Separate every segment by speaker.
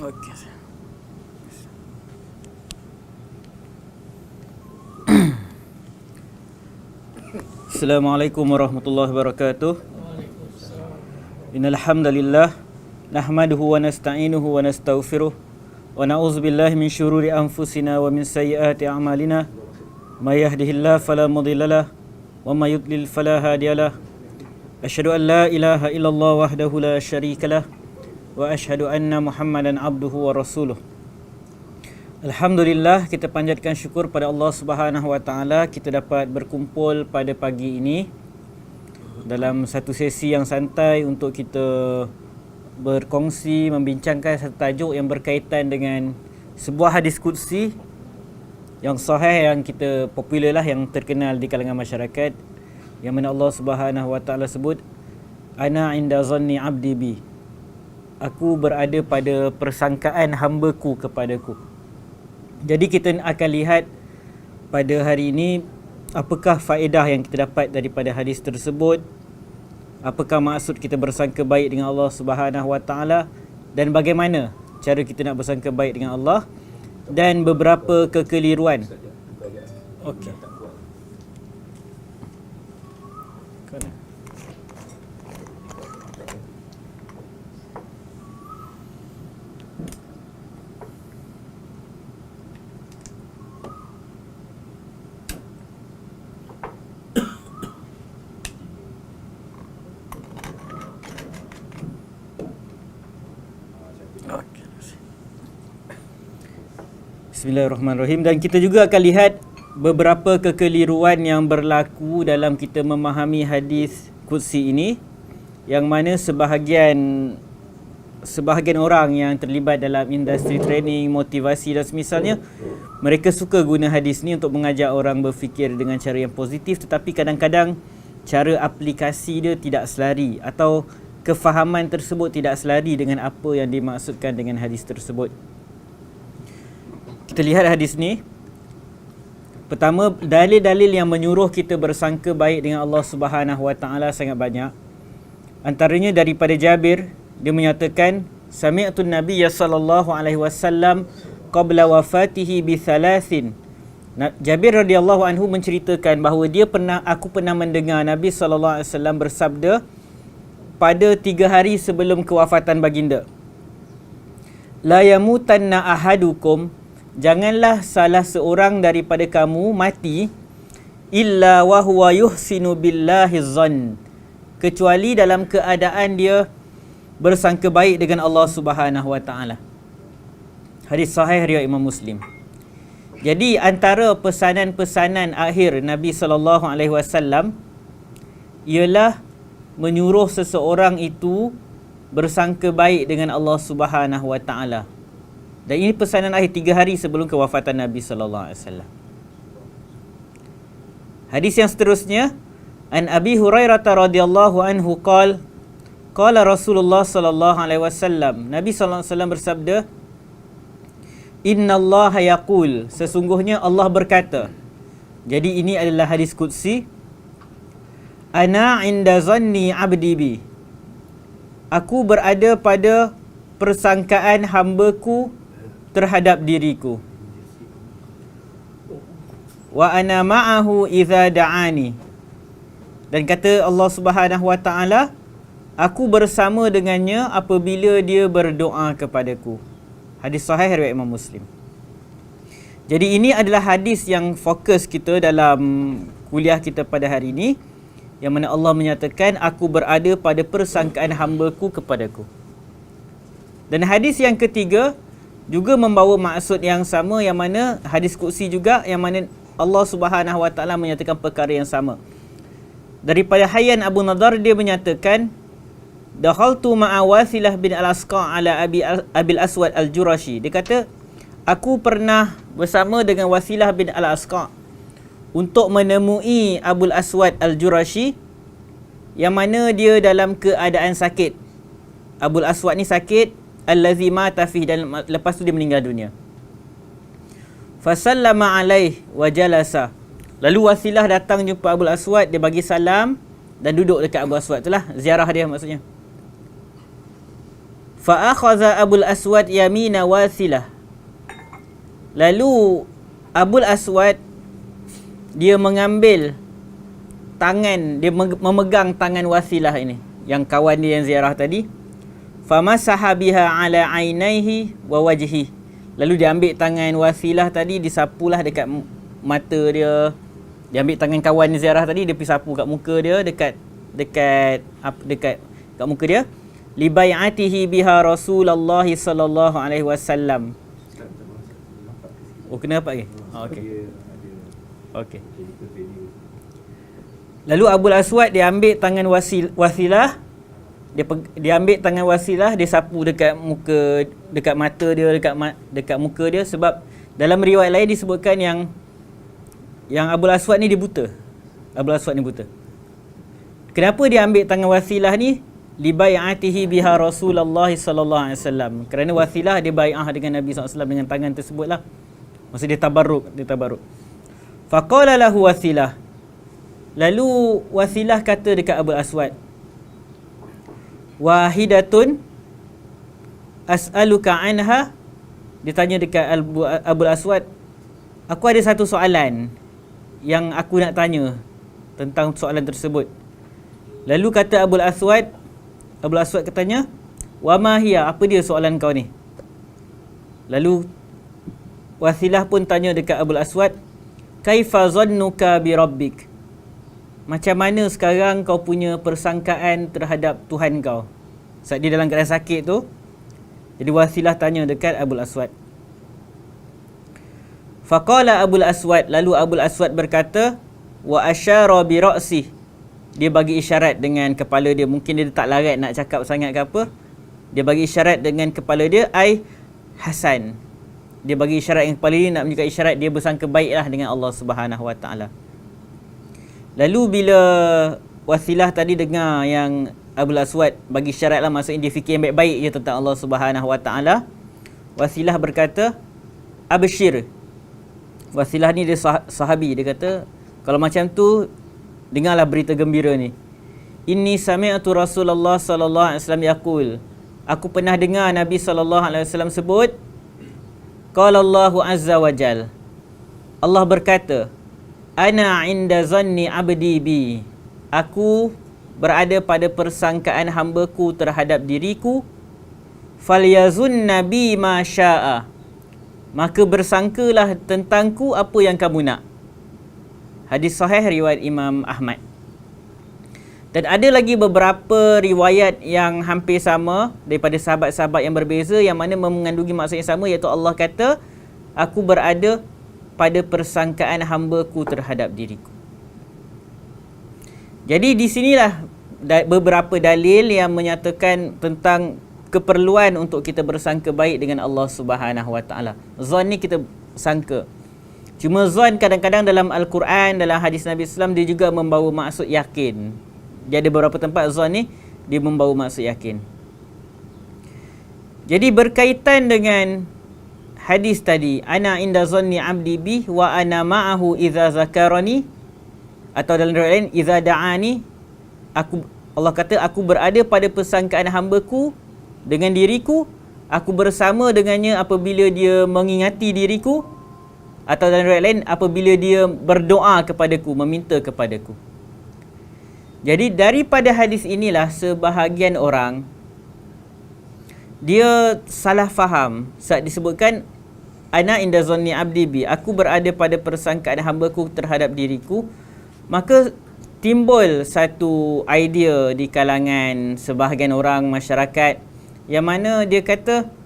Speaker 1: Okey. Assalamualaikum warahmatullahi wabarakatuh. Innal hamdalillah nahmaduhu wa nasta'inuhu wa nastaghfiruh wa na'udzu billahi min syururi anfusina wa min sayyiati a'malina. May yahdihillahu fala mudhillalah wa may yudlil fala hadiyalah. Asyhadu an la ilaha illallah wahdahu la syarikalah wa asyhadu anna Muhammadan abduhu wa rasuluh. Alhamdulillah, kita panjatkan syukur pada Allah Subhanahu wa taala kita dapat berkumpul pada pagi ini dalam satu sesi yang santai untuk kita berkongsi membincangkan satu tajuk yang berkaitan dengan sebuah hadis qudsi yang sahih, yang kita popular lah, yang terkenal di kalangan masyarakat, yang mana Allah Subhanahu wa taala sebut, ana inda zanni abdi bi, aku berada pada persangkaan hamba-Ku kepadaku. Jadi kita akan lihat pada hari ini apakah faedah yang kita dapat daripada hadis tersebut, apakah maksud kita bersangka baik dengan Allah Subhanahu wa taala, dan bagaimana cara kita nak bersangka baik dengan Allah, dan beberapa kekeliruan. Okey. Bismillahirrahmanirrahim. Dan kita juga akan lihat beberapa kekeliruan yang berlaku dalam kita memahami hadis qudsi ini, yang mana sebahagian orang yang terlibat dalam industri training, motivasi dan semisalnya, mereka suka guna hadis ni untuk mengajak orang berfikir dengan cara yang positif, tetapi kadang-kadang cara aplikasi dia tidak selari atau kefahaman tersebut tidak selari dengan apa yang dimaksudkan dengan hadis tersebut. Kita lihat hadis ni. Pertama, dalil-dalil yang menyuruh kita bersangka baik dengan Allah Subhanahu wa taala sangat banyak. Antaranya daripada Jabir, dia menyatakan, sami'tu Nabiyya sallallahu alaihi wasallam qabla wafatihi bi thalathin. Jabir radhiyallahu anhu menceritakan bahawa aku pernah mendengar Nabi sallallahu alaihi wasallam bersabda pada 3 hari sebelum kewafatan baginda. La yamutanna ahadukum, janganlah salah seorang daripada kamu mati illa wa huwa yuhsinu billahi zan, kecuali dalam keadaan dia bersangka baik dengan Allah Subhanahu wa taala. Hadis sahih riwayat Imam Muslim. Jadi antara pesanan-pesanan akhir Nabi sallallahu alaihi wasallam ialah menyuruh seseorang itu bersangka baik dengan Allah Subhanahu wa taala. Dan ini pesanan akhir 3 hari sebelum kewafatan Nabi sallallahu alaihi wasallam. Hadis yang seterusnya, an Abi Hurairah radhiyallahu anhu qala Rasulullah sallallahu alaihi wasallam, Nabi sallallahu alaihi wasallam bersabda, innallaha yaqul, sesungguhnya Allah berkata. Jadi ini adalah hadis qudsi. Ana inda zanni abdi bi, aku berada pada persangkaan hamba-Ku terhadap diriku. Wa ana ma'ahu idza da'ani, dan kata Allah Subhanahu wa taala, aku bersama dengannya apabila dia berdoa kepadaku. Hadis sahih riwayat Imam Muslim. Jadi ini adalah hadis yang fokus kita dalam kuliah kita pada hari ini, yang mana Allah menyatakan aku berada pada persangkaan hamba-Ku kepadaku. Dan hadis yang ketiga juga membawa maksud yang sama, yang mana hadis qudsi juga, yang mana Allah Subhanahu wa taala menyatakan perkara yang sama. Daripada Hayyan Abu Nadar, dia menyatakan, dakhaltu ma'a Wasilah bin al-Asqa ala Abil Aswad al-Jurashi. Dia kata, aku pernah bersama dengan Wasilah bin al-Asqa untuk menemui Abul Aswad al-Jurashi, yang mana dia dalam keadaan sakit. Abul Aswad ni sakit, allazi mata fihi, dan lepas tu dia meninggal dunia. Fasallama alaih wa jalasa, lalu Wasilah datang jumpa Abul Aswad, dia bagi salam dan duduk dekat Abul Aswad. Itulah ziarah dia maksudnya. Fa akhadha Abul Aswad yamina Wasilah. Lalu Abul Aswad dia mengambil tangan, dia memegang tangan Wasilah ini, yang kawan dia yang ziarah tadi. Famasaha biha ala ainaihi wa wajhi. Lalu dia ambil tangan Wasilah tadi, disapulah dekat mata dia. Dia ambil tangan kawan ziarah tadi, dia pergi sapu kat muka dia, dekat muka dia. Li bai'atihi biha Rasulullah sallallahu alaihi wasallam. Oh, kena nampak ke? Okey. Okey. Lalu Abul Aswad dia ambil tangan Wasilah, dia ambil tangan Wasilah, dia sapu dekat muka, dekat mata dia, dekat muka dia, sebab dalam riwayat lain disebutkan yang Abul Aswad ni dia buta. Abul Aswad ni buta. Kenapa dia ambil tangan Wasilah ni? Li bai'atihi biha Rasulullah sallallahu alaihi wasallam. Kerana Wasilah dia bai'ah dengan Nabi SAW dengan tangan tersebutlah. Maksud dia tabarruk. Faqala lahu Wasilah. Lalu Wasilah kata dekat Abul Aswad, wahidatun as'aluka anha. Dia tanya dekat Abul Aswad, aku ada satu soalan yang aku nak tanya tentang soalan tersebut. Lalu kata Abul Aswad katanya, wa ma hiya, apa dia soalan kau ni? Lalu Wasilah pun tanya dekat Abul Aswad, kaifa zannuka bi rabbik? Macam mana sekarang kau punya persangkaan terhadap Tuhan kau? Saat dia dalam keadaan sakit tu. Jadi Wasilah tanya dekat Abul Aswad. Faqala Abul Aswad, lalu Abul Aswad berkata, wa asyara bi ra'si. Dia bagi isyarat dengan kepala dia. Mungkin dia tak larat nak cakap sangat ke apa. Dia bagi isyarat dengan kepala dia, ai Hasan. Dia bagi isyarat dengan kepala dia, nak menunjukkan isyarat dia bersangka baiklah dengan Allah Subhanahu Wa Taala. Lalu bila Wasilah tadi dengar yang Abul Aswad bagi syarat lah, maksudnya dia fikir yang baik-baik je tentang Allah Subhanahu Wa Taala, Wasilah berkata, abshir. Wasilah ni dia sahabi, dia kata, kalau macam tu dengarlah berita gembira ni. Inni sami'tu Rasulullah sallallahu alaihi wasallam yaqul. Aku pernah dengar Nabi sallallahu alaihi wasallam sebut, qala Allahu azza wa jal. Allah berkata, ana inda zanni abdi bi. Aku berada pada persangkaan hamba-Ku terhadap diriku. Falyazun nabi ma syaa. Maka bersangkalah tentangku apa yang kamu nak. Hadis sahih riwayat Imam Ahmad. Dan ada lagi beberapa riwayat yang hampir sama daripada sahabat-sahabat yang berbeza, yang mana mengandungi maksud yang sama, iaitu Allah kata, aku berada pada persangkaan hamba-Ku terhadap diriku. Jadi di sinilah beberapa dalil yang menyatakan tentang keperluan untuk kita bersangka baik dengan Allah Subhanahu Wa Taala. Zon ni kita sangka. Cuma zon kadang-kadang dalam Al-Quran, dalam hadis Nabi SAW, dia juga membawa maksud yakin. Dia ada beberapa tempat zon ni dia membawa maksud yakin. Jadi berkaitan dengan hadis tadi, ana inda zanni abdi bi wa ana ma'ahu idza zakarani, atau dalam riwayat lain idza da'ani, Allah kata aku berada pada persangkaan hamba-Ku dengan diriku, aku bersama dengannya apabila dia mengingati diriku, atau dalam riwayat lain apabila dia berdoa kepadaku, meminta kepadaku. Jadi daripada hadis inilah sebahagian orang dia salah faham saat disebutkan ana inda zanni abdi bi, aku berada pada persangkaan hamba-Ku terhadap diriku. Maka timbul satu idea di kalangan sebahagian orang masyarakat, yang mana dia kata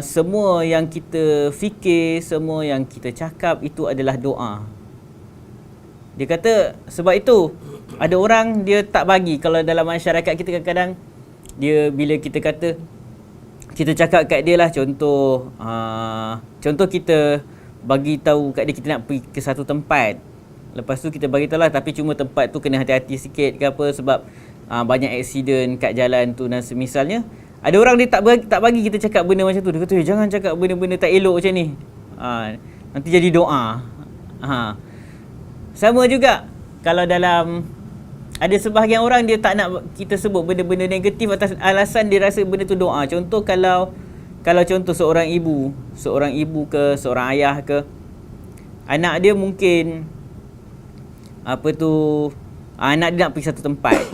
Speaker 1: semua yang kita fikir, semua yang kita cakap itu adalah doa. Dia kata sebab itu ada orang dia tak bagi, kalau dalam masyarakat kita kadang-kadang dia bila kita kata, kita cakap kat dia lah, contoh kita bagi tahu kat dia kita nak pergi ke satu tempat. Lepas tu kita bagi tahu lah, tapi cuma tempat tu kena hati-hati sikit ke apa, sebab banyak aksiden kat jalan tu dan semisalnya. Ada orang dia tak bagi kita cakap benda macam tu. Dia kata, jangan cakap benda-benda tak elok macam ni. Nanti jadi doa. Sama juga kalau dalam ada sebahagian orang dia tak nak kita sebut benda-benda negatif atas alasan dia rasa benda tu doa. Contoh kalau contoh seorang ibu ke seorang ayah ke, anak dia mungkin anak dia nak pergi satu tempat.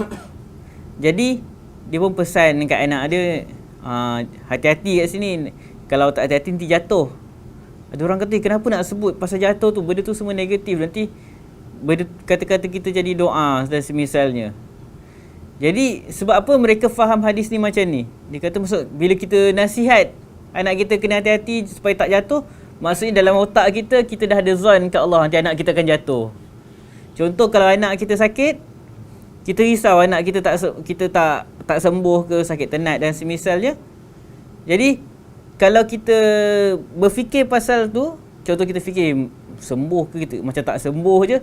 Speaker 1: Jadi dia pun pesan dekat anak dia, hati-hati kat sini, kalau tak hati-hati nanti jatuh. Ada orang kata, kenapa nak sebut pasal jatuh tu, benda tu semua negatif, nanti kata-kata kita jadi doa dan semisalnya. Jadi sebab apa mereka faham hadis ni macam ni? Dia kata maksud bila kita nasihat anak kita kena hati-hati supaya tak jatuh, maksudnya dalam otak kita dah ada zon kat Allah nanti anak kita akan jatuh. Contoh kalau anak kita sakit, kita risau anak kita tak sembuh ke, sakit tenat dan semisalnya. Jadi kalau kita berfikir pasal tu, contoh kita fikir sembuh ke, kita macam tak sembuh je,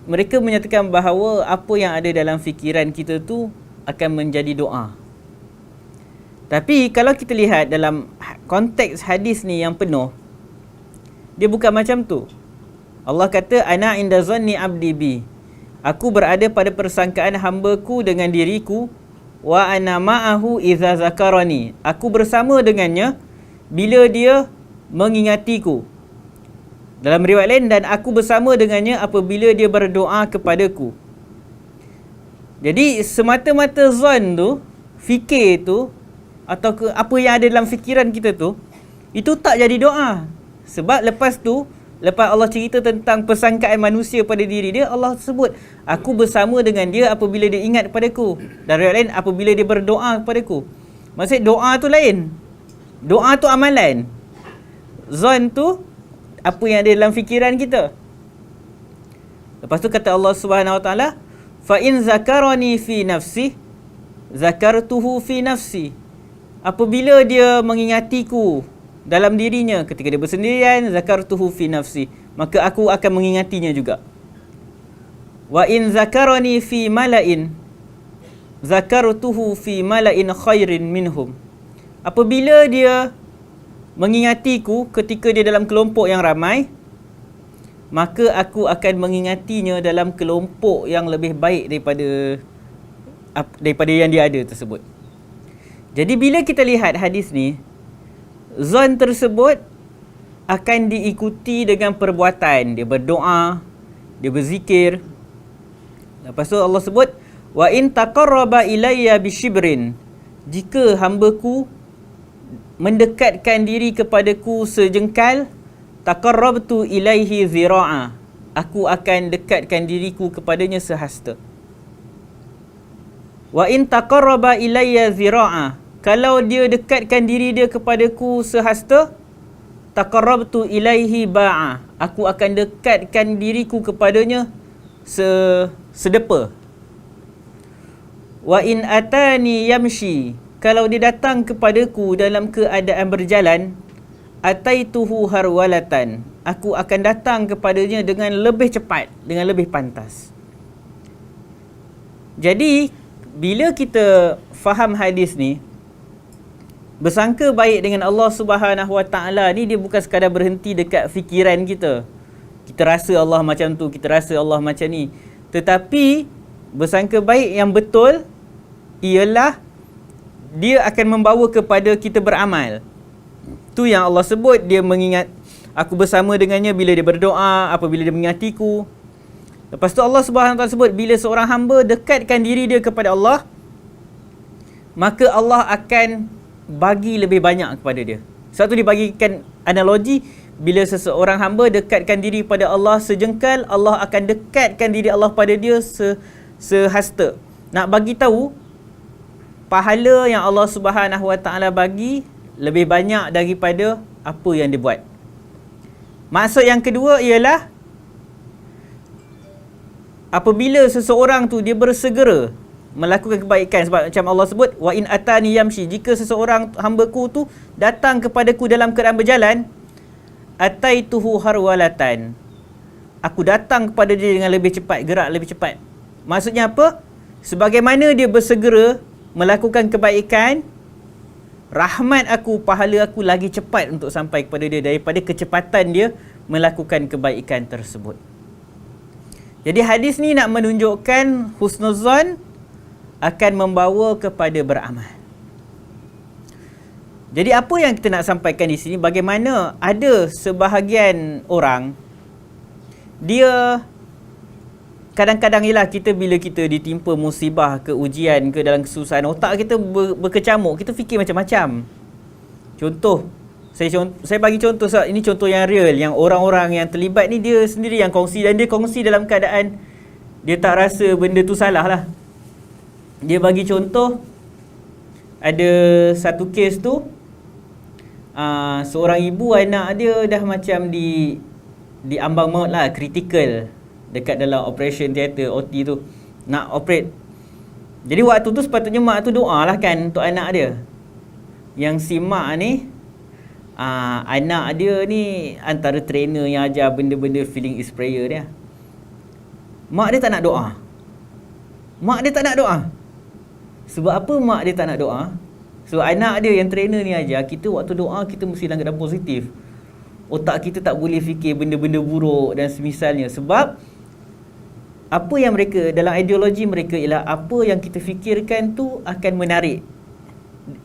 Speaker 1: mereka menyatakan bahawa apa yang ada dalam fikiran kita tu akan menjadi doa. Tapi kalau kita lihat dalam konteks hadis ni yang penuh, dia bukan macam tu. Allah kata, ana inda zanni abdi bi. Aku berada pada persangkaan hamba-Ku dengan diriku. Wa ana ma'ahu idza zakarani. Aku bersama dengannya bila dia mengingatiku. Dalam riwayat lain, dan aku bersama dengannya apabila dia berdoa kepadaku. Jadi semata-mata zon tu, fikir tu, atau apa yang ada dalam fikiran kita tu, itu tak jadi doa. Sebab lepas Allah cerita tentang persangkaan manusia pada diri dia, Allah sebut, aku bersama dengan dia apabila dia ingat padaku. Dan riwayat lain, apabila dia berdoa kepadaku. Maksud doa tu lain. Doa tu amalan. Zon tu apa yang ada dalam fikiran kita. Lepas tu kata Allah Subhanahu Wa Taala, fa in zakarani fi nafsi zakartuhu fi nafsi. Apabila dia mengingatiku dalam dirinya ketika dia bersendirian, zakartuhu fi nafsi, maka aku akan mengingatinya juga. Wa in zakarani fi mala'in zakartuhu fi mala'in khairin minhum. Apabila dia mengingatiku ketika dia dalam kelompok yang ramai, maka aku akan mengingatinya dalam kelompok yang lebih baik daripada yang dia ada tersebut. Jadi bila kita lihat hadis ni, zon tersebut akan diikuti dengan perbuatan. Dia berdoa, dia berzikir. Lepas tu Allah sebut, wa in taqarraba ilayya bishibrin. Jika hamba-Ku mendekatkan diri kepadaku sejengkal, taqarrabtu ilaihi zira'a. Aku akan dekatkan diriku kepadanya sehasta. Wa in taqarraba ilayya zira'a. Kalau dia dekatkan diri dia kepadaku sehasta, taqarrabtu ilaihi ba'a. Aku akan dekatkan diriku kepadanya sedepa. Wa in atani yamshi. Kalau dia datang kepadaku dalam keadaan berjalan, ataituhu harwalatan. Aku akan datang kepadanya dengan lebih cepat, dengan lebih pantas. Jadi, bila kita faham hadis ni, bersangka baik dengan Allah Subhanahu Wa Taala ni, dia bukan sekadar berhenti dekat fikiran kita. Kita rasa Allah macam tu, kita rasa Allah macam ni. Tetapi, bersangka baik yang betul ialah dia akan membawa kepada kita beramal. Tu yang Allah sebut, dia mengingat aku bersama dengannya bila dia berdoa, apabila dia mengingatiku. Lepas tu Allah Subhanahu Wa Taala sebut, bila seorang hamba dekatkan diri dia kepada Allah, maka Allah akan bagi lebih banyak kepada dia. Sebab tu dibagikan analogi, bila seseorang hamba dekatkan diri pada Allah sejengkal, Allah akan dekatkan diri Allah pada dia sehasta. Nak bagi tahu, pahala yang Allah Subhanahu Wa Taala bagi lebih banyak daripada apa yang dia buat. Maksud yang kedua ialah, apabila seseorang tu dia bersegera melakukan kebaikan, sebab macam Allah sebut, wa in atani yamshi, jika seseorang hamba-Ku tu datang kepadaku dalam keadaan berjalan, ataituhu harwalatan, aku datang kepada dia dengan lebih cepat, gerak lebih cepat. Maksudnya apa? Sebagaimana dia bersegera melakukan kebaikan, rahmat aku, pahala aku lagi cepat untuk sampai kepada dia daripada kecepatan dia melakukan kebaikan tersebut. Jadi hadis ni nak menunjukkan husnuzan akan membawa kepada beramal. Jadi apa yang kita nak sampaikan di sini, bagaimana ada sebahagian orang, dia kadang-kadang ialah kita bila kita ditimpa musibah ke ujian ke dalam kesusahan, otak kita berkecamuk, kita fikir macam-macam. Contoh, saya bagi contoh, ini contoh yang real, yang orang-orang yang terlibat ni dia sendiri yang kongsi, dan dia kongsi dalam keadaan dia tak rasa benda tu salah lah. Dia bagi contoh, ada satu kes tu, seorang ibu, anak dia dah macam di ambang maut lah, kritikal, dekat dalam operation theater, OT tu, nak operate. Jadi waktu tu sepatutnya mak tu doa lah kan untuk anak dia. Yang si mak ni, anak dia ni antara trainer yang ajar benda-benda feeling is prayer dia. Mak dia tak nak doa. Mak dia tak nak doa. Sebab apa mak dia tak nak doa? So anak dia yang trainer ni ajar kita, waktu doa kita mesti dalam keadaan positif. Otak kita tak boleh fikir benda-benda buruk dan semisalnya. Sebab apa yang mereka, dalam ideologi mereka ialah apa yang kita fikirkan tu akan menarik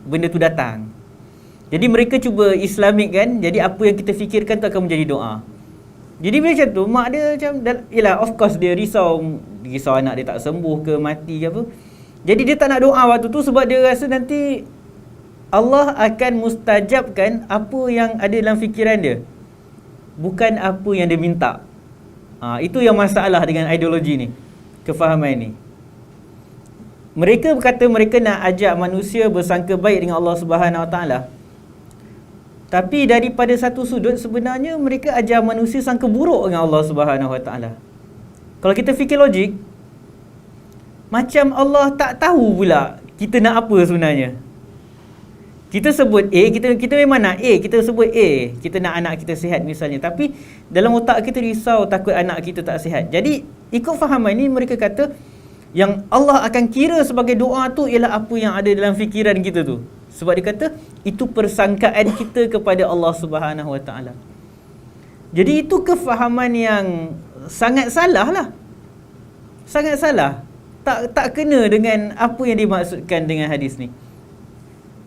Speaker 1: benda tu datang. Jadi mereka cuba Islamik kan. Jadi apa yang kita fikirkan tu akan menjadi doa. Jadi bila macam tu, mak dia macam, yelah of course dia risau anak dia tak sembuh ke mati ke apa. Jadi dia tak nak doa waktu tu sebab dia rasa nanti Allah akan mustajabkan apa yang ada dalam fikiran dia, bukan apa yang dia minta. Itu yang masalah dengan ideologi ni, kefahaman ni. Mereka berkata mereka nak ajak manusia bersangka baik dengan Allah Subhanahu Wa Taala. Tapi daripada satu sudut sebenarnya mereka ajar manusia sangka buruk dengan Allah Subhanahu Wa Taala. Kalau kita fikir logik, macam Allah tak tahu pula kita nak apa sebenarnya. Kita sebut A, kita memang nak A, kita sebut A, kita nak anak kita sihat misalnya. Tapi dalam otak kita risau takut anak kita tak sihat. Jadi ikut fahaman ni mereka kata yang Allah akan kira sebagai doa tu ialah apa yang ada dalam fikiran kita tu. Sebab dia kata itu persangkaan kita kepada Allah Subhanahu Wa Taala. Jadi itu kefahaman yang sangat salah lah. Sangat salah. Tak kena dengan apa yang dimaksudkan dengan hadis ni.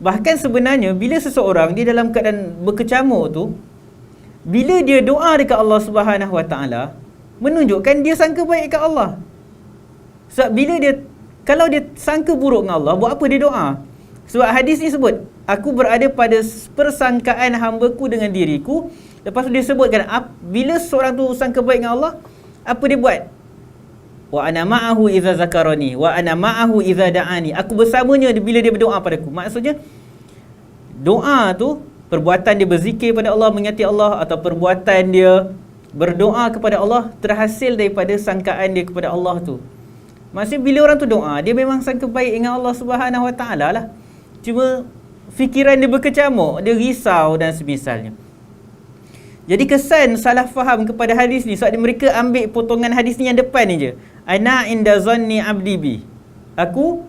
Speaker 1: Bahkan sebenarnya bila seseorang dia dalam keadaan berkecamuk tu, bila dia doa dekat Allah Subhanahu Wa Taala, menunjukkan dia sangka baik dekat Allah. Sebab bila dia, kalau dia sangka buruk dengan Allah, buat apa dia doa? Sebab hadis ni sebut, aku berada pada persangkaan hamba-Ku dengan diriku. Lepas tu dia sebutkan, bila seorang tu sangka baik dengan Allah, apa dia buat? Wa ana ma'ahu idza zakarani wa ana ma'ahu idza da'ani. Aku bersamanya bila dia berdoa padaku. Maksudnya doa tu, perbuatan dia berzikir pada Allah, mengingati Allah, atau perbuatan dia berdoa kepada Allah terhasil daripada sangkaan dia kepada Allah tu. Maksudnya bila orang tu doa, dia memang sangka baik dengan Allah Subhanahu Wa Taala lah. Cuma fikiran dia berkecamuk, dia risau dan semisalnya. Jadi kesan salah faham kepada hadis ni, sebab mereka ambil potongan hadis ni yang depan ni je. Ana inda zanni abdi bi. Aku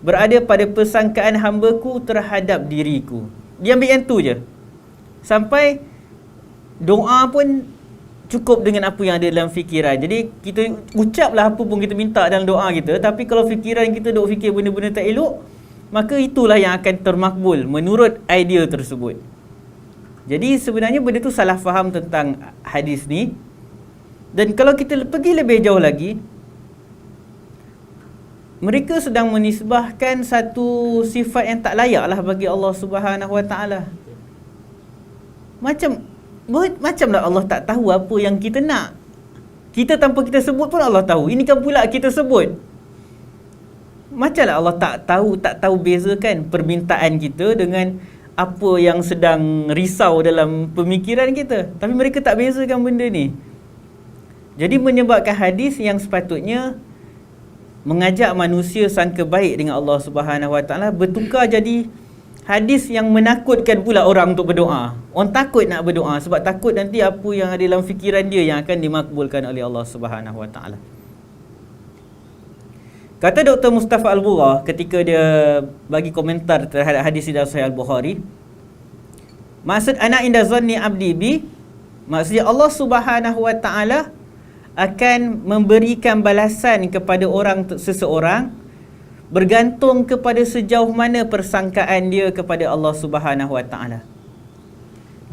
Speaker 1: berada pada persangkaan hamba-Ku terhadap diriku. Dia ambil yang tu je. Sampai doa pun cukup dengan apa yang ada dalam fikiran. Jadi kita ucaplah apa pun kita minta dalam doa kita, tapi kalau fikiran kita duk fikir benda-benda tak elok, maka itulah yang akan termakbul menurut idea tersebut. Jadi sebenarnya benda tu salah faham tentang hadis ni. Dan kalau kita pergi lebih jauh lagi, mereka sedang menisbahkan satu sifat yang tak layak lah bagi Allah Subhanahu Wa Taala. Macamlah Allah tak tahu apa yang kita nak. Kita tanpa kita sebut pun Allah tahu. Ini kan pula kita sebut. Macamlah Allah tak tahu bezakan permintaan kita dengan apa yang sedang risau dalam pemikiran kita. Tapi mereka tak bezakan benda ni. Jadi menyebabkan hadis yang sepatutnya mengajak manusia sangka baik dengan Allah Subhanahu Wa Taala bertukar jadi hadis yang menakutkan pula orang untuk berdoa. Orang takut nak berdoa sebab takut nanti apa yang ada dalam fikiran dia yang akan dimakbulkan oleh Allah Subhanahu Wa Taala. Kata Dr. Mustafa Al-Bura ketika dia bagi komentar terhadap hadis dalam Sahih Al-Bukhari, maksud ana inda zanni abdi bi, maksudnya Allah Subhanahu Wa Taala akan memberikan balasan kepada seseorang bergantung kepada sejauh mana persangkaan dia kepada Allah Subhanahu Wa Taala.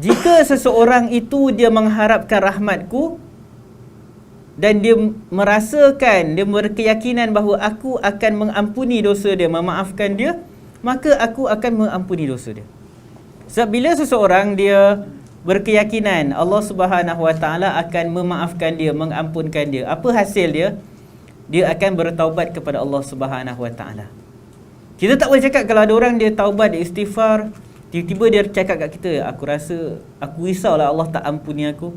Speaker 1: Jika seseorang itu dia mengharapkan rahmatku dan dia merasakan, dia berkeyakinan bahawa aku akan mengampuni dosa dia, memaafkan dia, maka aku akan mengampuni dosa dia. Sebab bila seseorang dia berkeyakinan Allah Subhanahu Wa Taala akan memaafkan dia, mengampunkan dia, apa hasil dia? Dia akan bertaubat kepada Allah Subhanahu Wa Taala. Kita tak boleh cakap kalau ada orang dia taubat, dia istighfar, tiba-tiba dia cakap kat kita, aku rasa, aku risaulah Allah tak ampuni aku.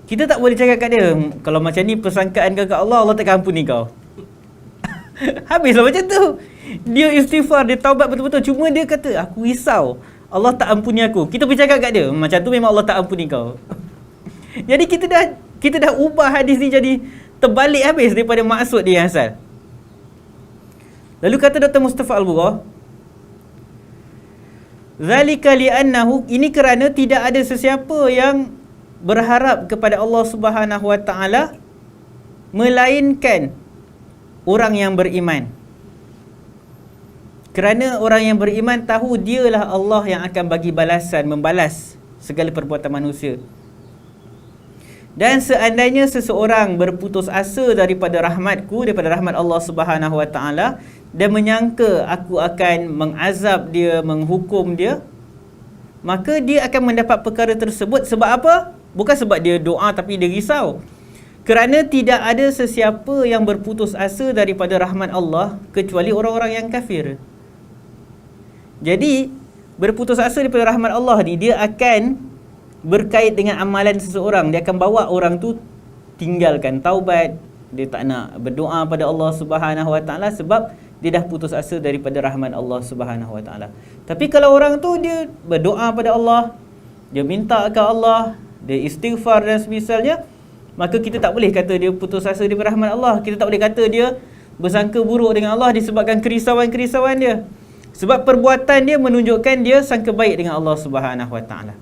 Speaker 1: Kita tak boleh cakap kat dia, kalau macam ni persangkaan kau kat Allah, Allah takkan ampuni kau. Habislah macam tu. Dia istighfar, dia taubat betul-betul, cuma dia kata, aku risau Allah tak ampuni aku. Kita pergi cakap kat dia, macam tu memang Allah tak ampuni kau. Jadi kita dah ubah hadis ni jadi terbalik habis daripada maksud dia yang asal. Lalu kata Dr. Mustafa Al-Bugha, zalika li'annahu, ini kerana tidak ada sesiapa yang berharap kepada Allah Subhanahu Wa Taala melainkan orang yang beriman. Kerana orang yang beriman tahu dialah Allah yang akan bagi balasan, membalas segala perbuatan manusia. Dan seandainya seseorang berputus asa daripada rahmatku, daripada rahmat Allah Subhanahu Wa Taala, dan menyangka aku akan mengazab dia, menghukum dia, maka dia akan mendapat perkara tersebut sebab apa? Bukan sebab dia doa tapi dia risau. Kerana tidak ada sesiapa yang berputus asa daripada rahmat Allah kecuali orang-orang yang kafir. Jadi berputus asa daripada rahmat Allah ni, dia akan berkait dengan amalan seseorang. Dia akan bawa orang tu tinggalkan taubat, dia tak nak berdoa pada Allah Subhanahu Wa Taala sebab dia dah putus asa daripada rahmat Allah Subhanahu Wa Taala. Tapi kalau orang tu dia berdoa pada Allah, dia minta ke Allah, dia istighfar dan semisalnya, maka kita tak boleh kata dia putus asa daripada rahmat Allah. Kita tak boleh kata dia bersangka buruk dengan Allah disebabkan kerisauan-kerisauan dia. Sebab perbuatan dia menunjukkan dia sangka baik dengan Allah Subhanahu Wa Taala.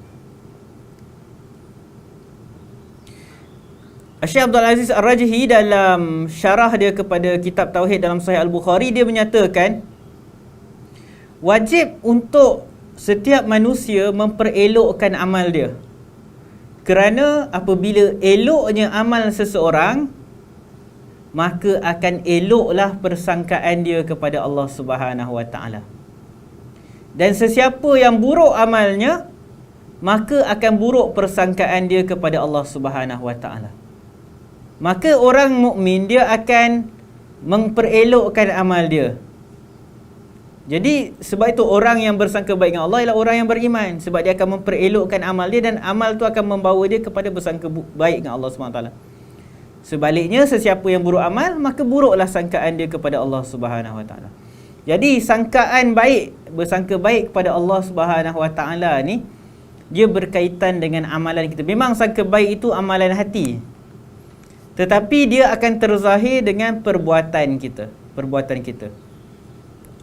Speaker 1: Syekh Abdul Aziz Ar-Rajhi dalam syarah dia kepada kitab Tauhid dalam Sahih Al-Bukhari, dia menyatakan wajib untuk setiap manusia memperelokkan amal dia. Kerana apabila eloknya amal seseorang, maka akan eloklah persangkaan dia kepada Allah Subhanahu Wa Taala. Dan sesiapa yang buruk amalnya, maka akan buruk persangkaan dia kepada Allah Subhanahu Wa Taala. Maka orang mukmin dia akan memperelokkan amal dia. Jadi sebab itu orang yang bersangka baik dengan Allah ialah orang yang beriman, sebab dia akan memperelokkan amal dia dan amal tu akan membawa dia kepada bersangka baik dengan Allah Subhanahu Wa Taala. Sebaliknya, sesiapa yang buruk amal, maka buruklah sangkaan dia kepada Allah Subhanahu Wa Taala. Jadi sangkaan baik, bersangka baik kepada Allah Subhanahu Wa Taala ni, dia berkaitan dengan amalan kita. Memang sangka baik itu amalan hati, tetapi dia akan terzahir dengan perbuatan kita.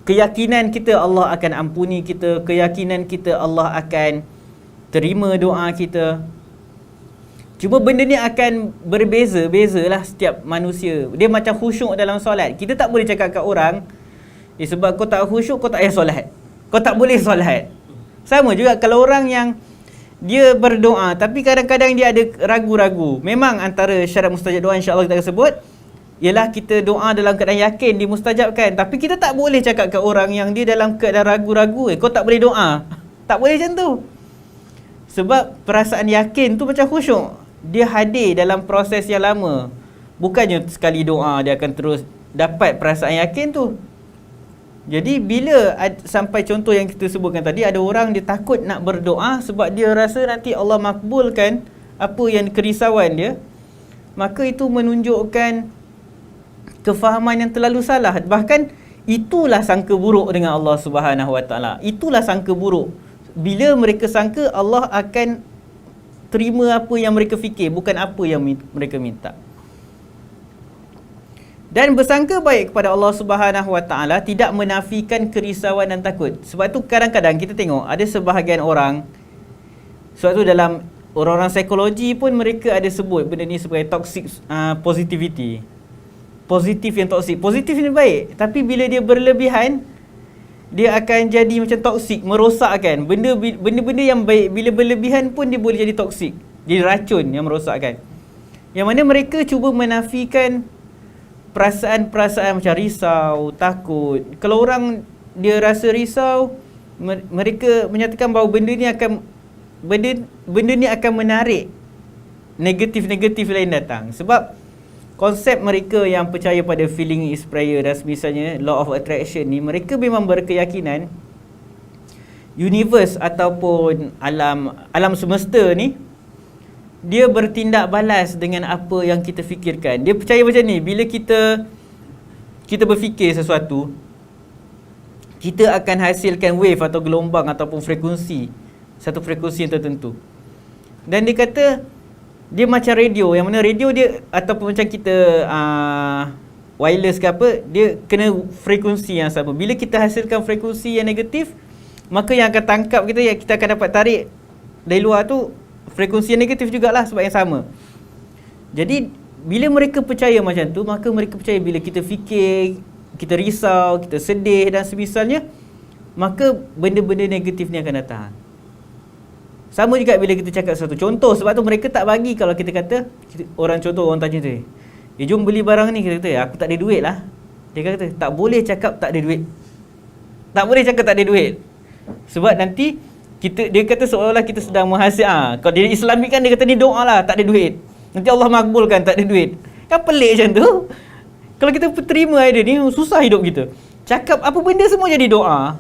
Speaker 1: Keyakinan kita Allah akan ampuni kita, keyakinan kita Allah akan terima doa kita. Cuma benda ni akan berbeza-bezalah setiap manusia. Dia macam khusyuk dalam solat. Kita tak boleh cakap kat orang, sebab kau tak khusyuk, kau tak payah solat, kau tak boleh solat. Sama juga kalau orang yang dia berdoa tapi kadang-kadang dia ada ragu-ragu. Memang antara syarat mustajab doa, insya-Allah kita akan sebut, ialah kita doa dalam keadaan yakin dimustajabkan. Tapi kita tak boleh cakap ke orang yang dia dalam keadaan ragu-ragu, kau tak boleh doa. Tak boleh macam tu. Sebab perasaan yakin tu macam khusyuk, dia hadir dalam proses yang lama. Bukannya sekali doa dia akan terus dapat perasaan yakin tu. Jadi bila sampai contoh yang kita sebutkan tadi, ada orang dia takut nak berdoa sebab dia rasa nanti Allah makbulkan apa yang kerisauan dia, maka itu menunjukkan kefahaman yang terlalu salah. Bahkan itulah sangka buruk dengan Allah Subhanahu Wa Taala. Itulah sangka buruk. Bila mereka sangka Allah akan terima apa yang mereka fikir, bukan apa yang mereka minta. Dan bersangka baik kepada Allah Subhanahu Wa Taala tidak menafikan kerisauan dan takut. Sebab tu kadang-kadang kita tengok ada sebahagian orang, sebab tu dalam orang-orang psikologi pun mereka ada sebut benda ni sebagai toxic positivity. Positif yang toksik. Positif ni baik, tapi bila dia berlebihan, dia akan jadi macam toksik, merosakkan. Benda-benda yang baik bila berlebihan pun dia boleh jadi toksik, jadi racun yang merosakkan. Yang mana mereka cuba menafikan perasaan-perasaan macam risau, takut. Kalau orang dia rasa risau, mereka menyatakan bahawa benda ni akan menarik negatif-negatif lain datang. Sebab konsep mereka yang percaya pada feeling is prayer dan semisalnya, law of attraction ni, mereka memang berkeyakinan universe ataupun alam semesta ni dia bertindak balas dengan apa yang kita fikirkan. Dia percaya macam ni, bila kita berfikir sesuatu, kita akan hasilkan wave atau gelombang ataupun frekuensi, satu frekuensi yang tertentu. Dan dia kata dia macam radio, yang mana radio dia ataupun macam kita wireless ke apa, dia kena frekuensi yang sama. Bila kita hasilkan frekuensi yang negatif, maka yang akan tangkap kita akan dapat tarik dari luar tu frekuensi yang negatif jugalah, sebab yang sama. Jadi bila mereka percaya macam tu, maka mereka percaya bila kita fikir, kita risau, kita sedih dan semisalnya, maka benda-benda negatif ni akan datang. Sama juga bila kita cakap satu contoh. Sebab tu mereka tak bagi kalau kita kata, orang tanya tu, jom beli barang ni. Kita kata, aku tak ada duit lah. Dia kata, tak boleh cakap tak ada duit. Tak boleh cakap tak ada duit. Sebab nanti dia kata seolah-olah kita sedang menghasil. Kalau dia Islamik kan, dia kata ni doa lah, tak ada duit. Nanti Allah makbulkan tak ada duit. Kan pelik macam tu. Kalau kita terima idea ni, susah hidup kita. Cakap apa benda semua jadi doa.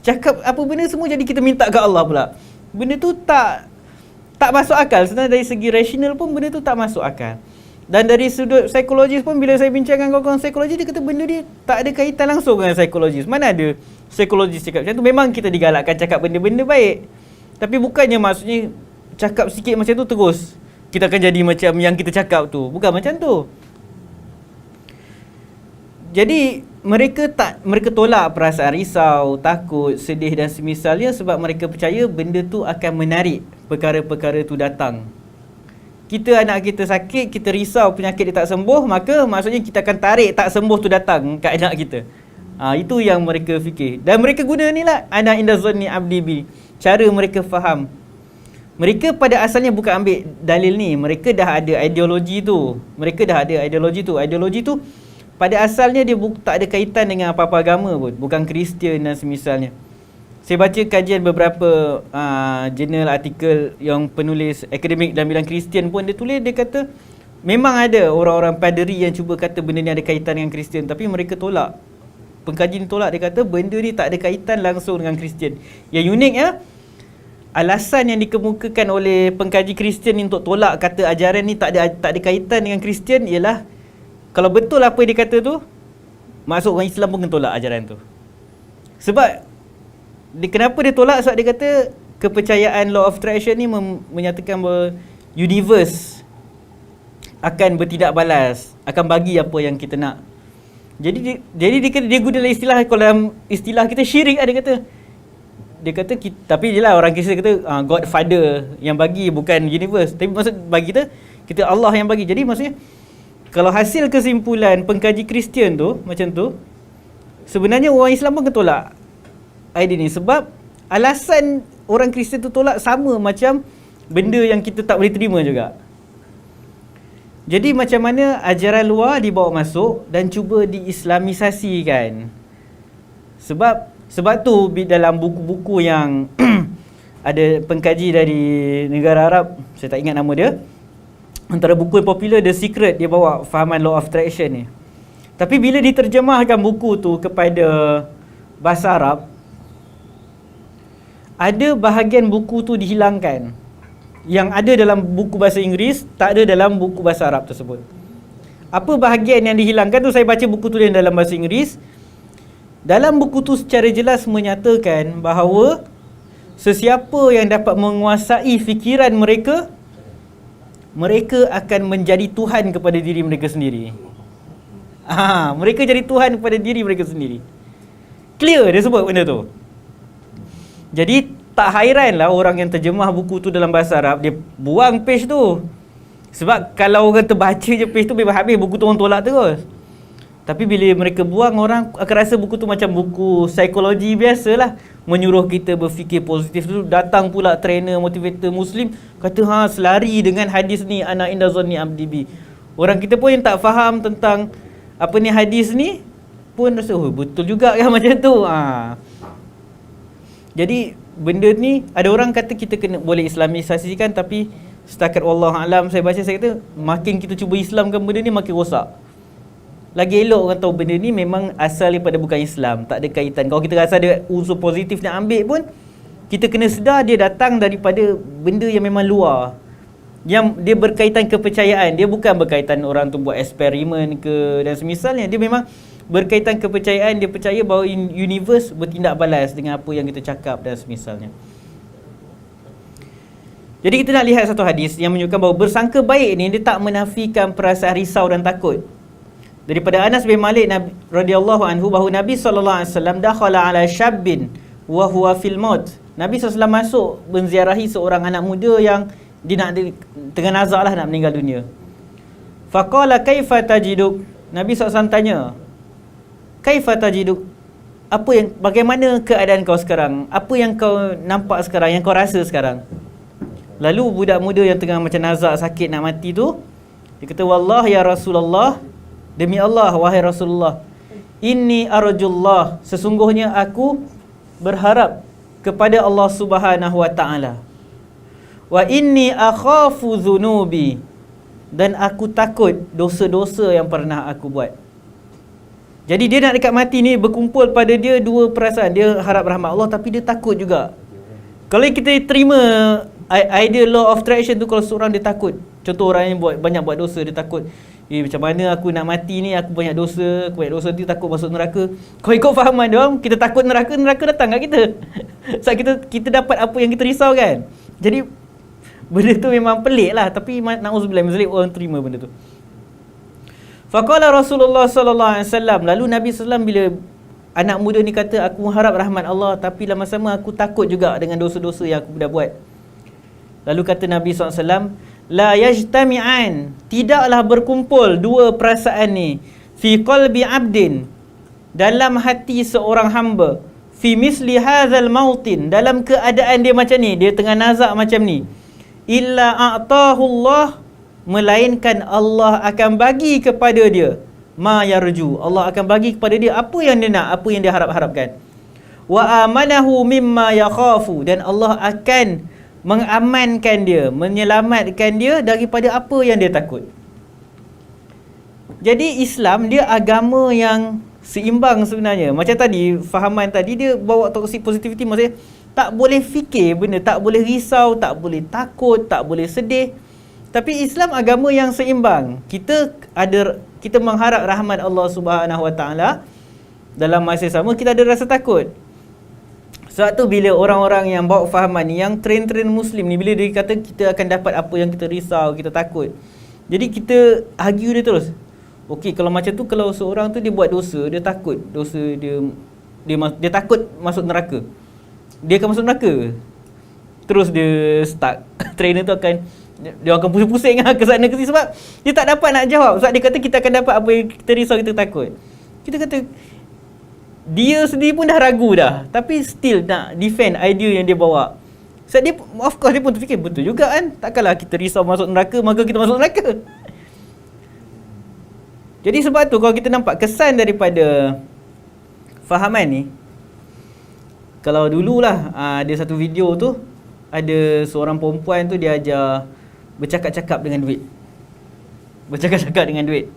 Speaker 1: Cakap apa benda semua jadi kita minta ke Allah pula. Benda tu tak masuk akal. Sebenarnya dari segi rasional pun benda tu tak masuk akal. Dan dari sudut psikologis pun, bila saya bincang dengan kawan-kawan psikologi, dia kata benda ni tak ada kaitan langsung dengan psikologis. Mana ada psikologis cakap macam tu. Memang kita digalakkan cakap benda-benda baik, tapi bukannya maksudnya cakap sikit macam tu terus kita akan jadi macam yang kita cakap tu. Bukan macam tu. Jadi mereka tolak perasaan risau, takut, sedih dan semisalnya, sebab mereka percaya benda tu akan menarik perkara-perkara tu datang. Anak kita sakit, kita risau penyakit dia tak sembuh, maka maksudnya kita akan tarik tak sembuh tu datang ke anak kita. Itu yang mereka fikir. Dan mereka guna ni lah, ana inda zanni abdi bi. Cara mereka faham. Mereka pada asalnya bukan ambil dalil ni, mereka dah ada ideologi tu. Ideologi tu pada asalnya dia tak ada kaitan dengan apa-apa agama pun, bukan Kristian dan semisalnya. Saya baca kajian beberapa jurnal artikel yang penulis akademik dalam bidang Kristian pun, dia kata memang ada orang-orang paderi yang cuba kata benda ni ada kaitan dengan Kristian, tapi mereka tolak. Pengkaji ni tolak, dia kata benda ni tak ada kaitan langsung dengan Kristian. Yang uniknya, alasan yang dikemukakan oleh pengkaji Kristian untuk tolak kata ajaran ni tak ada kaitan dengan Kristian ialah, kalau betul apa yang dia kata tu, masuk orang Islam pun kena tolak ajaran tu. Sebab kenapa dia tolak? Sebab dia kata kepercayaan law of attraction ni menyatakan bahawa universe akan bertindak balas, akan bagi apa yang kita nak. Jadi dia guna dalam istilah, kalau dalam istilah kita syirik dia kata. Tapi dia lah orang Kristian kata Godfather yang bagi, bukan universe. Tapi maksud bagi kita Allah yang bagi. Jadi maksudnya kalau hasil kesimpulan pengkaji Kristian tu macam tu, sebenarnya orang Islam pun ketolak idea ni. Sebab alasan orang Kristian tu tolak sama macam benda yang kita tak boleh terima juga. Jadi macam mana ajaran luar dibawa masuk dan cuba diislamisasikan. Sebab tu dalam buku-buku yang ada pengkaji dari negara Arab, saya tak ingat nama dia, antara buku yang popular The Secret, dia bawa fahaman law of attraction ni. Tapi bila diterjemahkan buku tu kepada bahasa Arab, ada bahagian buku tu dihilangkan. Yang ada dalam buku bahasa Inggeris, tak ada dalam buku bahasa Arab tersebut. Apa bahagian yang dihilangkan tu? Saya baca buku tu yang dalam bahasa Inggeris. Dalam buku tu secara jelas menyatakan bahawa sesiapa yang dapat menguasai fikiran mereka, mereka akan menjadi Tuhan kepada diri mereka sendiri. Mereka jadi Tuhan kepada diri mereka sendiri. Clear dia sebut benda tu. Jadi tak hairan lah orang yang terjemah buku tu dalam bahasa Arab, dia buang page tu. Sebab kalau orang terbaca je page tu, memang habis, buku tu orang tolak terus. Tapi bila mereka buang, orang akan rasa buku tu macam buku psikologi biasalah, menyuruh kita berfikir positif. Tu datang pula trainer, motivator Muslim, kata selari dengan hadis ni, ana inda zanni abdi bi. Orang kita pun yang tak faham tentang apa ni hadis ni pun rasa betul juga kan macam tu. Jadi benda ni, ada orang kata kita kena boleh islamisasikan, tapi setakat wallahu alam saya baca, saya kata makin kita cuba Islamkan benda ni makin rosak. Lagi elok orang tahu benda ni memang asal daripada bukan Islam, tak ada kaitan. Kalau kita rasa ada unsur positif nak ambil pun, kita kena sedar dia datang daripada benda yang memang luar, yang dia berkaitan kepercayaan. Dia bukan berkaitan orang tu buat eksperimen ke dan semisalnya. Dia memang berkaitan kepercayaan. Dia percaya bahawa universe bertindak balas dengan apa yang kita cakap dan semisalnya. Jadi kita nak lihat satu hadis yang menunjukkan bahawa bersangka baik ni dia tak menafikan perasaan risau dan takut. Daripada Anas bin Malik radhiyallahu anhu bahawa Nabi sallallahu alaihi wasallam dakhala ala syabbin wa huwa fil maut. Nabi SAW masuk menziarahi seorang anak muda yang dia tengah nazak lah nak meninggal dunia. Faqala kaifa tajiduk? Nabi SAW tanya, kaifa tajiduk? Bagaimana keadaan kau sekarang? Apa yang kau nampak sekarang, yang kau rasa sekarang? Lalu budak muda yang tengah macam nazak sakit nak mati tu, dia kata, wallah ya Rasulullah, demi Allah wahai Rasulullah, inni arjullah, sesungguhnya aku berharap kepada Allah Subhanahu wa taala. Wa inni akhafu dhunubi, dan aku takut dosa-dosa yang pernah aku buat. Jadi dia nak dekat mati ni berkumpul pada dia dua perasaan. Dia harap rahmat Allah tapi dia takut juga. Kalau kita terima idea law of attraction tu, kalau seorang dia takut, contoh orang yang banyak buat dosa, dia takut, macam mana aku nak mati ni, aku banyak dosa nanti takut masuk neraka. Kau ikut fahaman dia orang, kita takut neraka datang kat kita. Sebab kita dapat apa yang kita risau kan. Jadi benda tu memang pelik lah, tapi na'udzubillah min zalik, orang terima benda tu. Faqala Rasulullah sallallahu alaihi wasallam, lalu Nabi sallallahu alaihi wasallam bila anak muda ni kata aku harap rahmat Allah tapi lama-lama aku takut juga dengan dosa-dosa yang aku dah buat. Lalu kata Nabi SAW, la yajtami'an, tidaklah berkumpul dua perasaan ni, fi qalbi abdin, dalam hati seorang hamba, fi misli hadzal mautin, dalam keadaan dia macam ni, dia tengah nazak macam ni, illa a'tahu Allah, melainkan Allah akan bagi kepada dia ma yarju, Allah akan bagi kepada dia apa yang dia nak, apa yang dia harap-harapkan. Wa amanahu mimma yakhafu, dan Allah akan mengamankan dia, menyelamatkan dia daripada apa yang dia takut. Jadi Islam dia agama yang seimbang sebenarnya. Macam tadi, fahaman tadi dia bawa toxic positivity, maksudnya tak boleh fikir benda, tak boleh risau, tak boleh takut, tak boleh sedih. Tapi Islam agama yang seimbang. Kita mengharap rahmat Allah Subhanahu Wa Taala, dalam masa sama kita ada rasa takut. Sebab tu bila orang-orang yang bawa fahaman ni, yang train Muslim ni, bila dia kata kita akan dapat apa yang kita risau, kita takut, jadi kita argue dia terus. Okey, kalau macam tu, kalau seorang tu dia buat dosa, dia takut dosa dia takut masuk neraka, dia akan masuk neraka. Terus dia stuck. Trainer tu dia akan pusing-pusing ke sana ke sini, sebab dia tak dapat nak jawab. Sebab dia kata kita akan dapat apa yang kita risau, kita takut. Kita kata dia sendiri pun dah ragu dah, tapi still nak defend idea yang dia bawa. So dia, of course dia pun terfikir, betul juga kan, takkanlah kita risau masuk neraka maka kita masuk neraka. Jadi sebab tu kalau kita nampak kesan daripada fahaman ni, kalau dululah ada satu video tu, ada seorang perempuan tu dia ajar bercakap-cakap dengan duit. Bercakap-cakap dengan duit.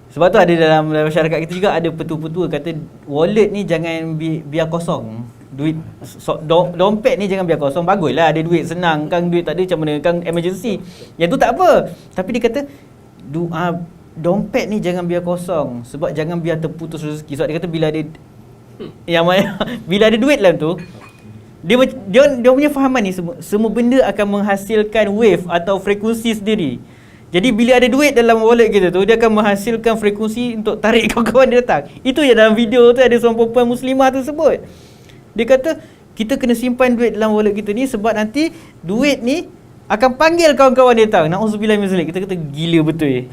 Speaker 1: Sebab tu ada dalam masyarakat kita juga ada petua-petua kata wallet ni jangan biar kosong. Duit dompet ni jangan biar kosong. Baguslah ada duit, senang. Kang duit tak ada macam mana, kang emergency. Yang tu tak apa. Tapi dia kata dompet ni jangan biar kosong, sebab jangan biar terputus rezeki. Sebab dia kata bila ada bila ada duit dalam tu, dia punya fahaman ni semua benda akan menghasilkan wave atau frekuensi sendiri. Jadi bila ada duit dalam wallet kita tu, dia akan menghasilkan frekuensi untuk tarik kawan-kawan dia datang. Itu yang dalam video tu ada seorang perempuan muslimah tu sebut. Dia kata kita kena simpan duit dalam wallet kita ni, sebab nanti duit ni akan panggil kawan-kawan dia datang. Na'udzubillah min zalik. Kita kata gila betul.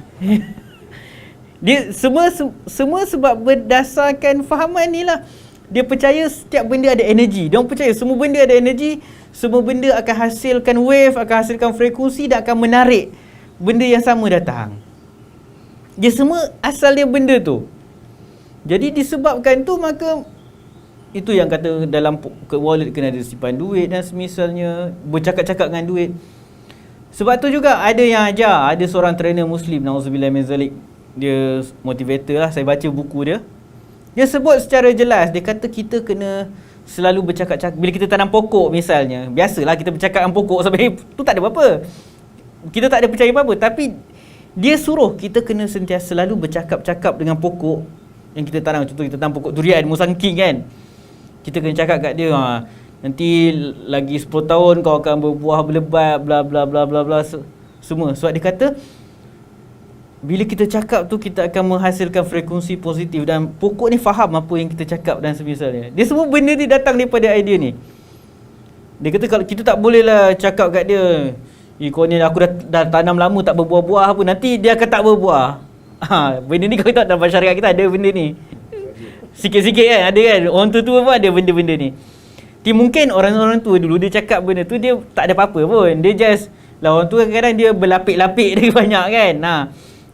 Speaker 1: Dia semua sebab berdasarkan fahaman ni lah. Dia percaya setiap benda ada energi. Dia percaya semua benda ada energi, semua benda akan hasilkan wave, akan hasilkan frekuensi dan akan menarik benda yang sama datang. Dia semua asal dia benda tu. Jadi disebabkan tu, maka itu yang kata dalam wallet kena ada simpan duit dan semisalnya, bercakap-cakap dengan duit. Sebab tu juga ada yang ajar, ada seorang trainer Muslim, na'udzubillah min zalik, dia motivator lah, saya baca buku dia. Dia sebut secara jelas, dia kata kita kena selalu bercakap-cakap. Bila kita tanam pokok misalnya, biasalah kita bercakap dengan pokok sampai tu tak ada apa-apa, kita tak ada percaya apa-apa. Tapi dia suruh kita kena sentiasa selalu bercakap-cakap dengan pokok yang kita tanam. Contoh kita tanam pokok durian, musang king kan, kita kena cakap kat dia, nanti lagi 10 tahun kau akan berbuah berlebat, bla bla bla bla bla, semua. Sebab dia kata bila kita cakap tu, kita akan menghasilkan frekuensi positif dan pokok ni faham apa yang kita cakap dan semisalnya. Dia semua benda ni datang daripada idea ni. Dia kata kalau kita tak boleh lah cakap kat dia, kau ni aku dah tanam lama tak berbuah-buah apa, nanti dia akan tak berbuah. Benda ni kau tahu dalam masyarakat kita ada benda ni. Sikit-sikit kan, ada kan, orang tua-tua pun ada benda-benda ni. Mungkin orang-orang tua dulu dia cakap benda tu, dia tak ada apa-apa pun. Dia just lah, orang tua kadang-kadang dia berlapik-lapik dia banyak kan.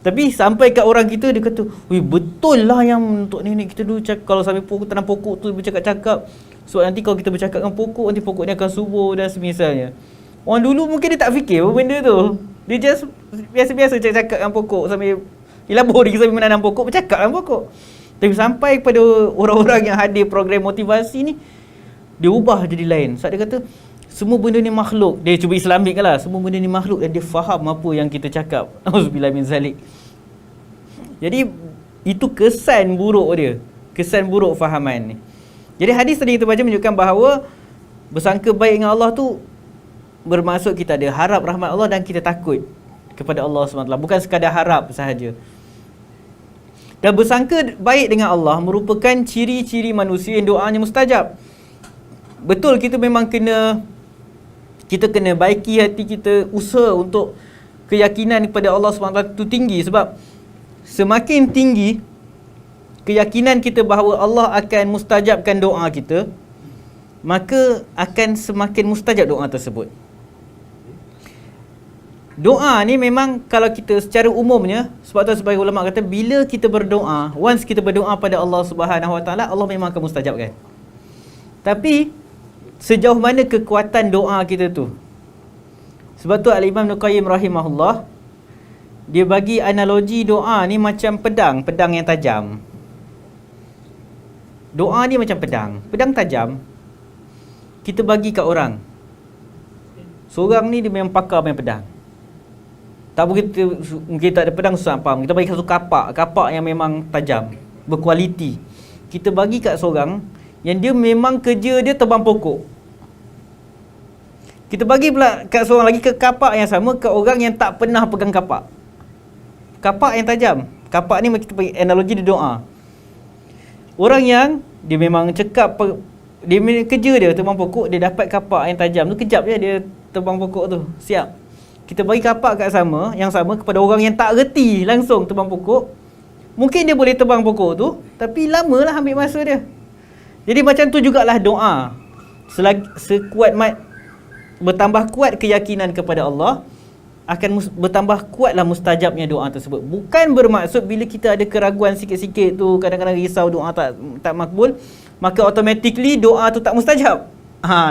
Speaker 1: Tapi sampai kat orang kita, dia kata, weh betul lah yang untuk nenek kita dulu cakap, kalau sampai pokok, tanam pokok tu bercakap-cakap. Sebab nanti kalau kita bercakap dengan pokok, nanti pokok ni akan subur dan semisalnya. Orang dulu mungkin dia tak fikir apa benda tu. Dia just biasa-biasa cakap dengan pokok sambil labur dia sambil menanam pokok, bercakap dengan pokok. Tapi sampai kepada orang-orang yang hadir program motivasi ni, dia ubah jadi lain. Sebab dia kata semua benda ni makhluk. Dia cuba Islamik lah, semua benda ni makhluk dan dia faham apa yang kita cakap. Auzubillah min zalik. Jadi itu kesan buruk dia, kesan buruk fahaman ni. Jadi hadis tadi kita baca menunjukkan bahawa bersangka baik dengan Allah tu bermaksud kita ada harap rahmat Allah dan kita takut kepada Allah SWT, bukan sekadar harap sahaja. Dan bersangka baik dengan Allah merupakan ciri-ciri manusia yang doanya mustajab. Betul, kita memang kena baiki hati kita, usaha untuk keyakinan kepada Allah SWT itu tinggi. Sebab semakin tinggi keyakinan kita bahawa Allah akan mustajabkan doa kita, maka akan semakin mustajab doa tersebut. Doa ni memang kalau kita secara umumnya, sebab tu sebagai ulama kata, bila kita berdoa, once kita berdoa pada Allah Subhanahu Wa Taala, Allah memang akan mustajabkan. Tapi sejauh mana kekuatan doa kita tu? Sebab tu Al-Imam Ibn Qayyim rahimahullah, dia bagi analogi doa ni macam pedang yang tajam. Doa ni macam pedang tajam. Kita bagi kat orang, seorang ni dia memang pakar main pedang, tak boleh kita tak ada pedang susah faham. Kita bagi satu kapak yang memang tajam, berkualiti. Kita bagi kat seorang yang dia memang kerja dia tebang pokok. Kita bagi pula kat seorang lagi ke kapak yang sama, ke orang yang tak pernah pegang kapak yang tajam. Kapak ni kita bagi analogi di doa. Orang yang dia memang cekap, dia kerja dia tebang pokok, dia dapat kapak yang tajam tu, kejap je dia tebang pokok tu, siap. Kita bagi kapak yang sama kepada orang yang tak reti langsung tebang pokok, mungkin dia boleh tebang pokok tu, tapi lamalah ambil masa dia. Jadi macam tu jugalah doa. Bertambah kuat keyakinan kepada Allah, akan bertambah kuatlah mustajabnya doa tersebut. Bukan bermaksud bila kita ada keraguan sikit-sikit tu, kadang-kadang risau doa tak makbul, maka automatically doa tu tak mustajab.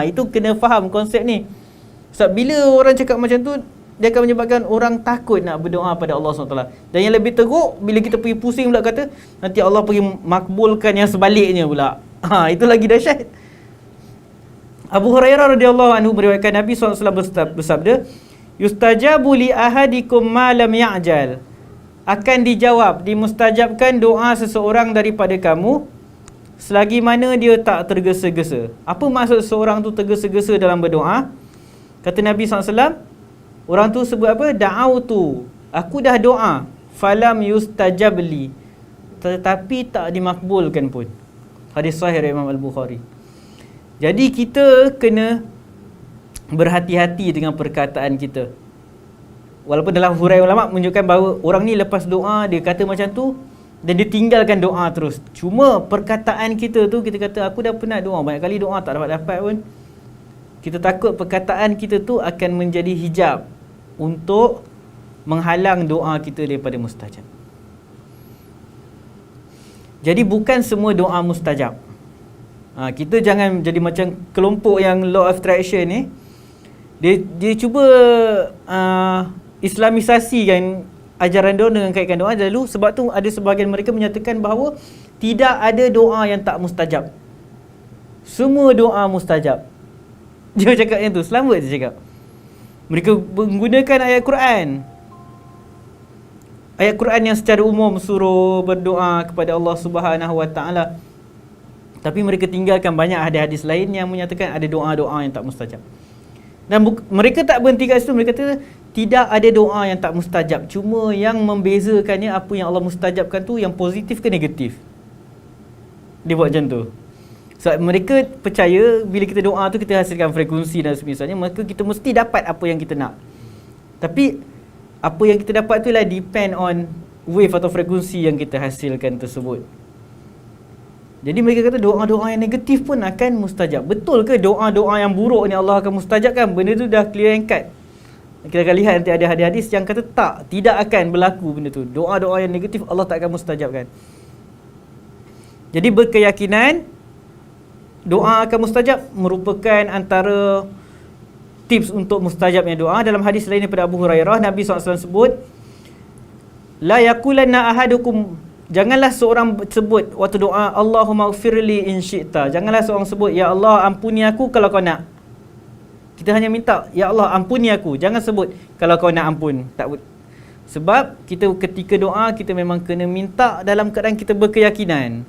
Speaker 1: Itu kena faham konsep ni. Sebab bila orang cakap macam tu, dia akan menyebabkan orang takut nak berdoa pada Allah SWT. Dan yang lebih teruk, bila kita pergi pusing pula kata, nanti Allah pergi makbulkan yang sebaliknya pula. Itu lagi dahsyat. Abu Hurairah radhiyallahu anhu meriwayatkan Nabi SAW bersabda, yustajabu li ahadikum ma lam ya'jal. Akan dijawab, dimustajabkan doa seseorang daripada kamu selagi mana dia tak tergesa-gesa. Apa maksud seseorang tu tergesa-gesa dalam berdoa? Kata Nabi SAW, orang tu sebut apa? Da'autu, aku dah doa, falam yustajabli, tetapi tak dimakbulkan pun. Hadis sahih Imam Al-Bukhari. Jadi kita kena berhati-hati dengan perkataan kita. Walaupun dalam huraian ulama menunjukkan bahawa orang ni lepas doa dia kata macam tu dan dia tinggalkan doa terus. Cuma perkataan kita tu, kita kata aku dah penat doa, banyak kali doa tak dapat pun. Kita takut perkataan kita tu akan menjadi hijab untuk menghalang doa kita daripada mustajab. Jadi bukan semua doa mustajab. Kita jangan jadi macam kelompok yang law of attraction ni. Dia cuba islamisasikan ajaran dia dengan kaitkan doa. Lalu sebab tu ada sebahagian mereka menyatakan bahawa tidak ada doa yang tak mustajab. Semua doa mustajab. Dia cakap yang tu, selamat dia cakap. Mereka menggunakan ayat Quran. Ayat Quran yang secara umum suruh berdoa kepada Allah Subhanahu Wa Taala. Tapi mereka tinggalkan banyak hadis-hadis lain yang menyatakan ada doa-doa yang tak mustajab. Dan mereka tak berhenti kat situ. Mereka kata tidak ada doa yang tak mustajab. Cuma yang membezakannya apa yang Allah mustajabkan tu yang positif ke negatif. Dia buat macam tu. Sebab mereka percaya bila kita doa tu kita hasilkan frekuensi dan semisalnya, maka kita mesti dapat apa yang kita nak. Tapi apa yang kita dapat tu lah depend on wave atau frekuensi yang kita hasilkan tersebut. Jadi mereka kata doa-doa yang negatif pun akan mustajab. Betul ke doa-doa yang buruk ni Allah akan mustajabkan? Benda tu dah clear and cut. Kita akan lihat nanti ada hadis-hadis yang kata tidak akan berlaku benda tu. Doa-doa yang negatif Allah tak akan mustajabkan. Jadi berkeyakinan doa akan mustajab merupakan antara tips untuk mustajabnya doa. Dalam hadis lain daripada Abu Hurairah, Nabi SAW sebut, la yaqulanna ahadukum, janganlah seorang sebut waktu doa Allahumma ghfirli in syi'ta. Janganlah seorang sebut ya Allah ampuni aku kalau kau nak. Kita hanya minta ya Allah ampuni aku. Jangan sebut kalau kau nak ampun. Tak. Sebab kita ketika doa kita memang kena minta dalam keadaan kita berkeyakinan.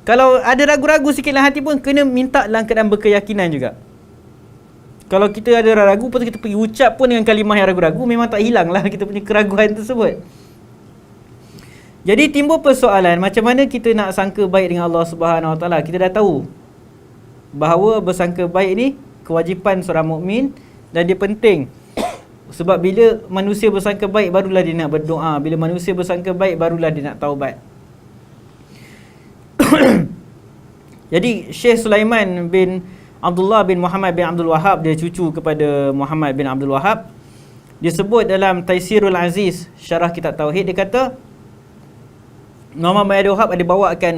Speaker 1: Kalau ada ragu-ragu sikit dalam hati pun kena minta dalam keadaan berkeyakinan juga. Kalau kita ada ragu, lepas kita pergi ucap pun dengan kalimah yang ragu-ragu, memang tak hilang lah kita punya keraguan tersebut. Jadi timbul persoalan, macam mana kita nak sangka baik dengan Allah Subhanahu Wa Taala? Kita dah tahu bahawa bersangka baik ni kewajipan seorang mukmin dan dia penting. Sebab bila manusia bersangka baik barulah dia nak berdoa, bila manusia bersangka baik barulah dia nak taubat. Jadi Syekh Sulaiman bin Abdullah bin Muhammad bin Abdul Wahab, dia cucu kepada Muhammad bin Abdul Wahab, dia sebut dalam Taisirul Aziz syarah kitab Tauhid, dia kata Muhammad bin Abdul Wahab ada bawakan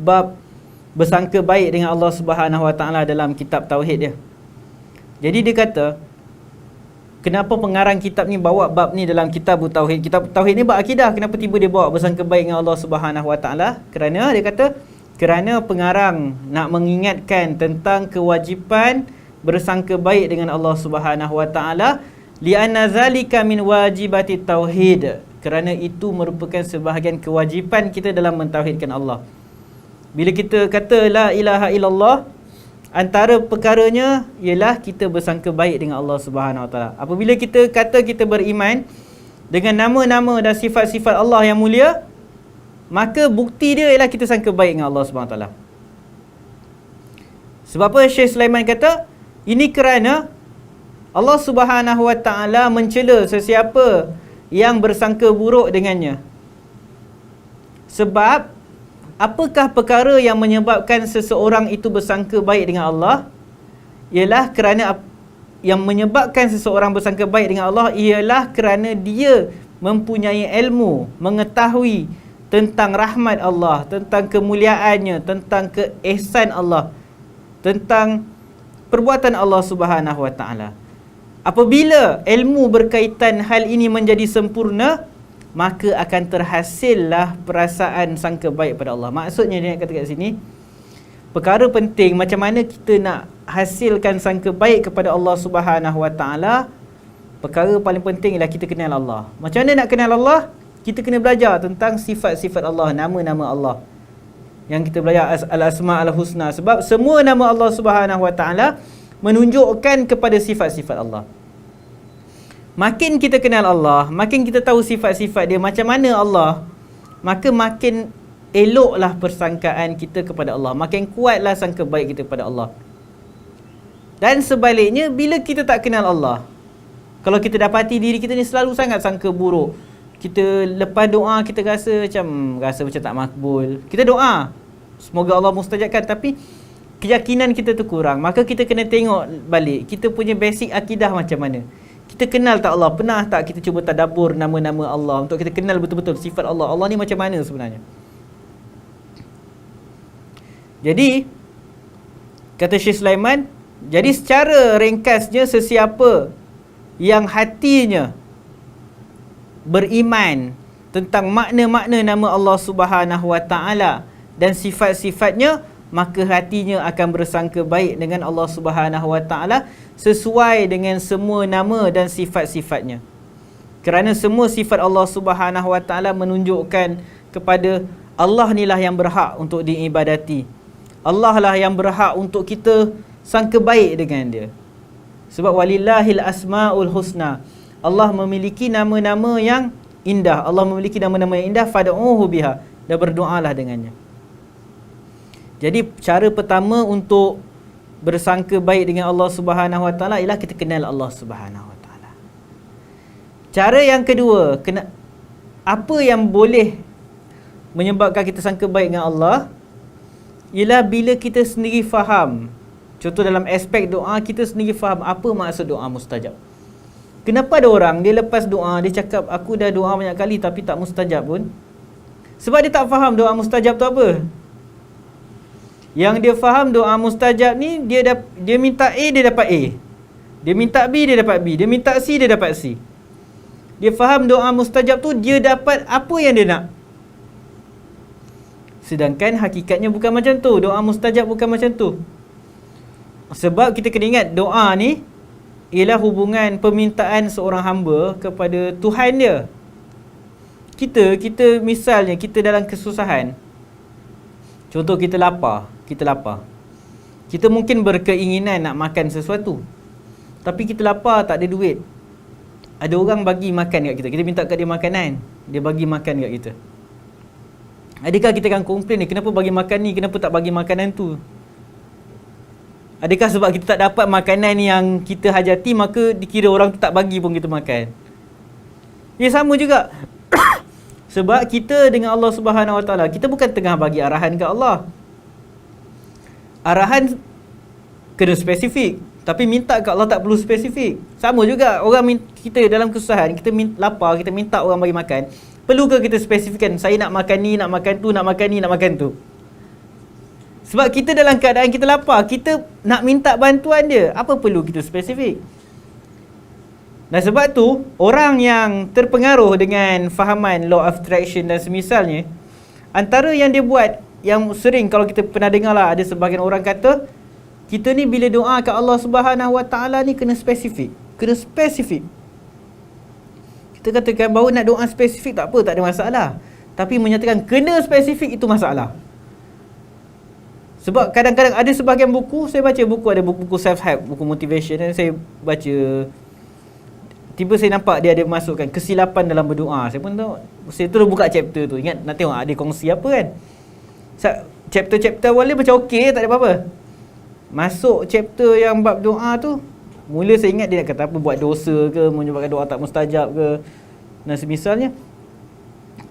Speaker 1: bab bersangka baik dengan Allah Subhanahu Wa Taala dalam kitab Tauhid dia. Jadi dia kata kenapa pengarang kitab ni bawa bab ni dalam kitab Tauhid? Kitab Tauhid ni bab akidah. Kenapa tiba dia bawa bersangka baik dengan Allah Subhanahu Wa Taala? Kerana dia kata kerana pengarang nak mengingatkan tentang kewajipan bersangka baik dengan Allah Subhanahu Wa Taala, li'anna zalika min wajibati tauhid. Kerana itu merupakan sebahagian kewajipan kita dalam mentauhidkan Allah. Bila kita kata la ilaha illallah, antara perkaranya ialah kita bersangka baik dengan Allah Subhanahu Wa Taala. Apabila kita kata kita beriman dengan nama-nama dan sifat-sifat Allah yang mulia, maka bukti dia ialah kita sangka baik dengan Allah Subhanahu Wa Taala. Sebab apa Syekh Sulaiman kata? Ini kerana Allah Subhanahu Wa Taala mencela sesiapa yang bersangka buruk dengannya. Sebab apakah perkara yang menyebabkan seseorang itu bersangka baik dengan Allah? Ialah kerana yang menyebabkan seseorang bersangka baik dengan Allah ialah kerana dia mempunyai ilmu, mengetahui tentang rahmat Allah, tentang kemuliaannya, tentang keihsan Allah, tentang perbuatan Allah Subhanahu Wa Taala. Apabila ilmu berkaitan hal ini menjadi sempurna, maka akan terhasillah perasaan sangka baik pada Allah. Maksudnya dia nak kata kat sini, perkara penting macam mana kita nak hasilkan sangka baik kepada Allah Subhanahu Wa Taala. Perkara paling penting ialah kita kenal Allah. Macam mana nak kenal Allah? Kita kena belajar tentang sifat-sifat Allah, nama-nama Allah. Yang kita belajar al-asma al-husna. Sebab semua nama Allah Subhanahu Wa Taala menunjukkan kepada sifat-sifat Allah. Makin kita kenal Allah, makin kita tahu sifat-sifat dia macam mana Allah, maka makin eloklah persangkaan kita kepada Allah, makin kuatlah sangka baik kita kepada Allah. Dan sebaliknya, bila kita tak kenal Allah, kalau kita dapati diri kita ni selalu sangat sangka buruk, kita lepas doa kita rasa macam tak makbul, kita doa semoga Allah mustajabkan, tapi keyakinan kita tu kurang, maka kita kena tengok balik kita punya basic akidah macam mana. Kita kenal tak Allah? Pernah tak kita cuba tadabbur nama-nama Allah untuk kita kenal betul-betul sifat Allah? Allah ni macam mana sebenarnya? Jadi kata Syekh Sulaiman, jadi secara ringkasnya, sesiapa yang hatinya beriman tentang makna-makna nama Allah Subhanahu Wa Taala dan sifat-sifatnya, maka hatinya akan bersangka baik dengan Allah Subhanahu Wa Taala sesuai dengan semua nama dan sifat-sifatnya. Kerana semua sifat Allah Subhanahu Wa Taala menunjukkan kepada Allah ni lah yang berhak untuk diibadati. Allah lah yang berhak untuk kita sangka baik dengan dia. Sebab walillahil asmaul husna, Allah memiliki nama-nama yang indah. Allah memiliki nama-nama yang indah, fad'uhu biha, dan berdoalah dengannya. Jadi cara pertama untuk bersangka baik dengan Allah Subhanahu Wa Taala ialah kita kenal Allah Subhanahu Wa Taala. Cara yang kedua, apa yang boleh menyebabkan kita sangka baik dengan Allah ialah bila kita sendiri faham. Contoh dalam aspek doa, kita sendiri faham apa maksud doa mustajab. Kenapa ada orang dia lepas doa dia cakap aku dah doa banyak kali tapi tak mustajab pun? Sebab dia tak faham doa mustajab tu apa. Yang dia faham doa mustajab ni, dia minta A dia dapat A, dia minta B dia dapat B, dia minta C dia dapat C. Dia faham doa mustajab tu dia dapat apa yang dia nak. Sedangkan hakikatnya bukan macam tu. Doa mustajab bukan macam tu. Sebab kita kena ingat doa ni ialah hubungan permintaan seorang hamba kepada Tuhan dia. Kita misalnya kita dalam kesusahan. Contoh kita lapar. Kita mungkin berkeinginan nak makan sesuatu, tapi kita lapar, tak ada duit. Ada orang bagi makan kat kita, kita minta kat dia makanan, dia bagi makan kat kita. Adakah kita akan komplain ni, kenapa bagi makan ni, kenapa tak bagi makanan tu? Adakah sebab kita tak dapat makanan yang kita hajati, maka dikira orang tu tak bagi pun kita makan? Ya, sama juga. Sebab kita dengan Allah Subhanahu Wa Taala, kita bukan tengah bagi arahan ke Allah. Arahan kena spesifik, tapi minta ke Allah tak perlu spesifik. Sama juga orang kita dalam kesusahan, kita lapar, kita minta orang bagi makan. Perlu ke kita spesifikkan, saya nak makan ni, nak makan tu, nak makan ni, nak makan tu? Sebab kita dalam keadaan kita lapar, kita nak minta bantuan dia, apa perlu kita spesifik? Dan sebab tu, orang yang terpengaruh dengan fahaman law of attraction dan semisalnya, antara yang dia buat, yang sering kalau kita pernah dengar lah, ada sebahagian orang kata, kita ni bila doa ke Allah Subhanahu Wa Taala ni kena spesifik. Kena spesifik. Kita katakan bahawa nak doa spesifik tak apa, tak ada masalah. Tapi menyatakan kena spesifik, itu masalah. Sebab kadang-kadang ada sebahagian buku, saya baca buku, ada buku self-help, buku motivation, dan saya baca, tiba saya nampak dia ada masukkan kesilapan dalam berdoa. Saya pun tahu, saya terus buka chapter tu, ingat nak tengok ada kongsi apa kan. Chapter-chapter awal dia macam okey, tak ada apa-apa. Masuk chapter yang bab doa tu, mula saya ingat dia nak kata apa, buat dosa ke, menyebabkan doa tak mustajab ke, dan semisalnya.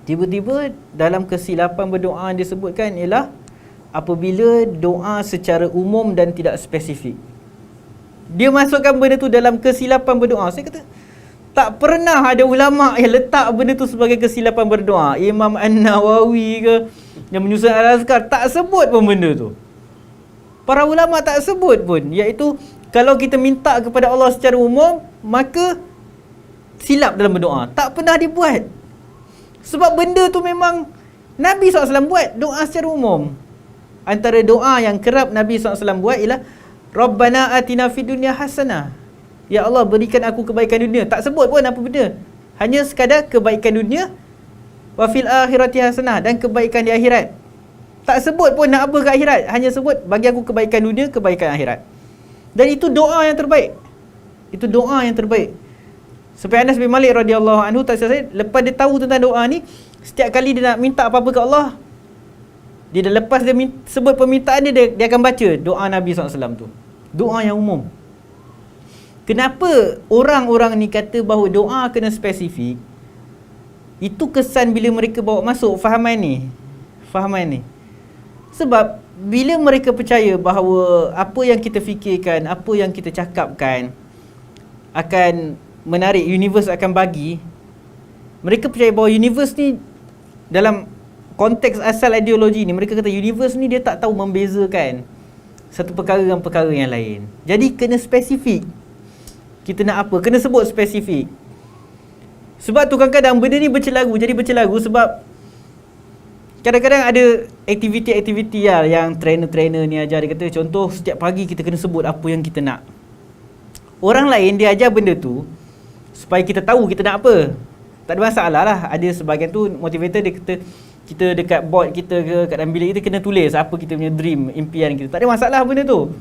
Speaker 1: Tiba-tiba dalam kesilapan berdoa yang disebutkan ialah apabila doa secara umum dan tidak spesifik. Dia masukkan benda tu dalam kesilapan berdoa. Saya kata, tak pernah ada ulama' yang letak benda tu sebagai kesilapan berdoa. Imam An-Nawawi ke, yang menyusun Al-Azkar, tak sebut pun benda tu. Para ulama' tak sebut pun. Iaitu, kalau kita minta kepada Allah secara umum, maka silap dalam berdoa. Tak pernah dibuat. Sebab benda tu memang Nabi SAW buat doa secara umum. Antara doa yang kerap Nabi SAW buat ialah Rabbana atina fid dunya hasanah. Ya Allah, berikan aku kebaikan dunia. Tak sebut pun apa benda. Hanya sekadar kebaikan dunia. Wa fil akhirati hasanah, dan kebaikan di akhirat. Tak sebut pun nak apa ke akhirat. Hanya sebut bagi aku kebaikan dunia, kebaikan akhirat. Dan itu doa yang terbaik. Itu doa yang terbaik. Sampai Anas bin Malik radhiyallahu anhu, tak salah saya, lepas dia tahu tentang doa ni, setiap kali dia nak minta apa-apa ke Allah, dia dah lepas dia sebut permintaan dia, dia akan baca doa Nabi SAW tu. Doa yang umum. Kenapa orang-orang ni kata bahawa doa kena spesifik? Itu kesan bila mereka bawa masuk fahaman ni. Sebab bila mereka percaya bahawa apa yang kita fikirkan, apa yang kita cakapkan akan menarik, universe akan bagi, mereka percaya bahawa universe ni dalam konteks asal ideologi ni, mereka kata universe ni dia tak tahu membezakan satu perkara dengan perkara yang lain. Jadi kena spesifik. Kita nak apa? Kena sebut spesifik. Sebab tu kadang-kadang benda ni bercelaru. Jadi bercelaru sebab kadang-kadang ada aktiviti-aktiviti lah yang trainer-trainer ni ajar. Dia kata contoh setiap pagi kita kena sebut apa yang kita nak. Orang lain dia ajar benda tu supaya kita tahu kita nak apa. Tak ada masalah lah. Ada sebahagian tu motivator dia kata kita dekat board kita ke kat dalam bilik kita kena tulis apa kita punya dream, impian kita. Tak ada masalah benda tu.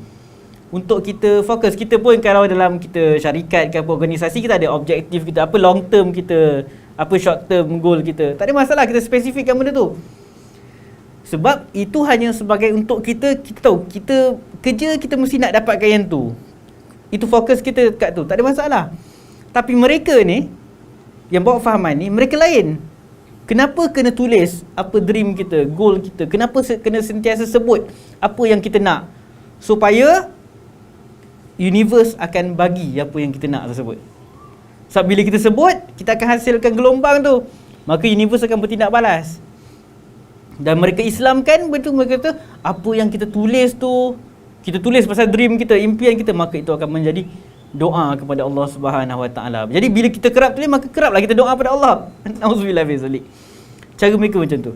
Speaker 1: Untuk kita fokus. Kita pun kalau dalam kita syarikat ke apa organisasi, kita ada objektif kita, apa long term kita, apa short term goal kita. Tak ada masalah kita spesifikkan benda tu. Sebab itu hanya sebagai untuk kita tahu kita kerja kita mesti nak dapatkan yang tu. Itu fokus kita kat tu. Tak ada masalah. Tapi mereka ni yang bawa fahaman ni, mereka lain. Kenapa kena tulis apa dream kita, goal kita? Kenapa kena sentiasa sebut apa yang kita nak? Supaya universe akan bagi apa yang kita nak tersebut. Sebab bila kita sebut, kita akan hasilkan gelombang tu. Maka universe akan bertindak balas. Dan mereka Islamkan betul, mereka kata apa yang kita tulis tu, kita tulis pasal dream kita, impian kita, maka itu akan menjadi doa kepada Allah Subhanahu Wa Taala. Jadi bila kita kerap tulis, maka keraplah kita doa pada Allah. Nauzubillah min zalik. Cara mereka macam tu.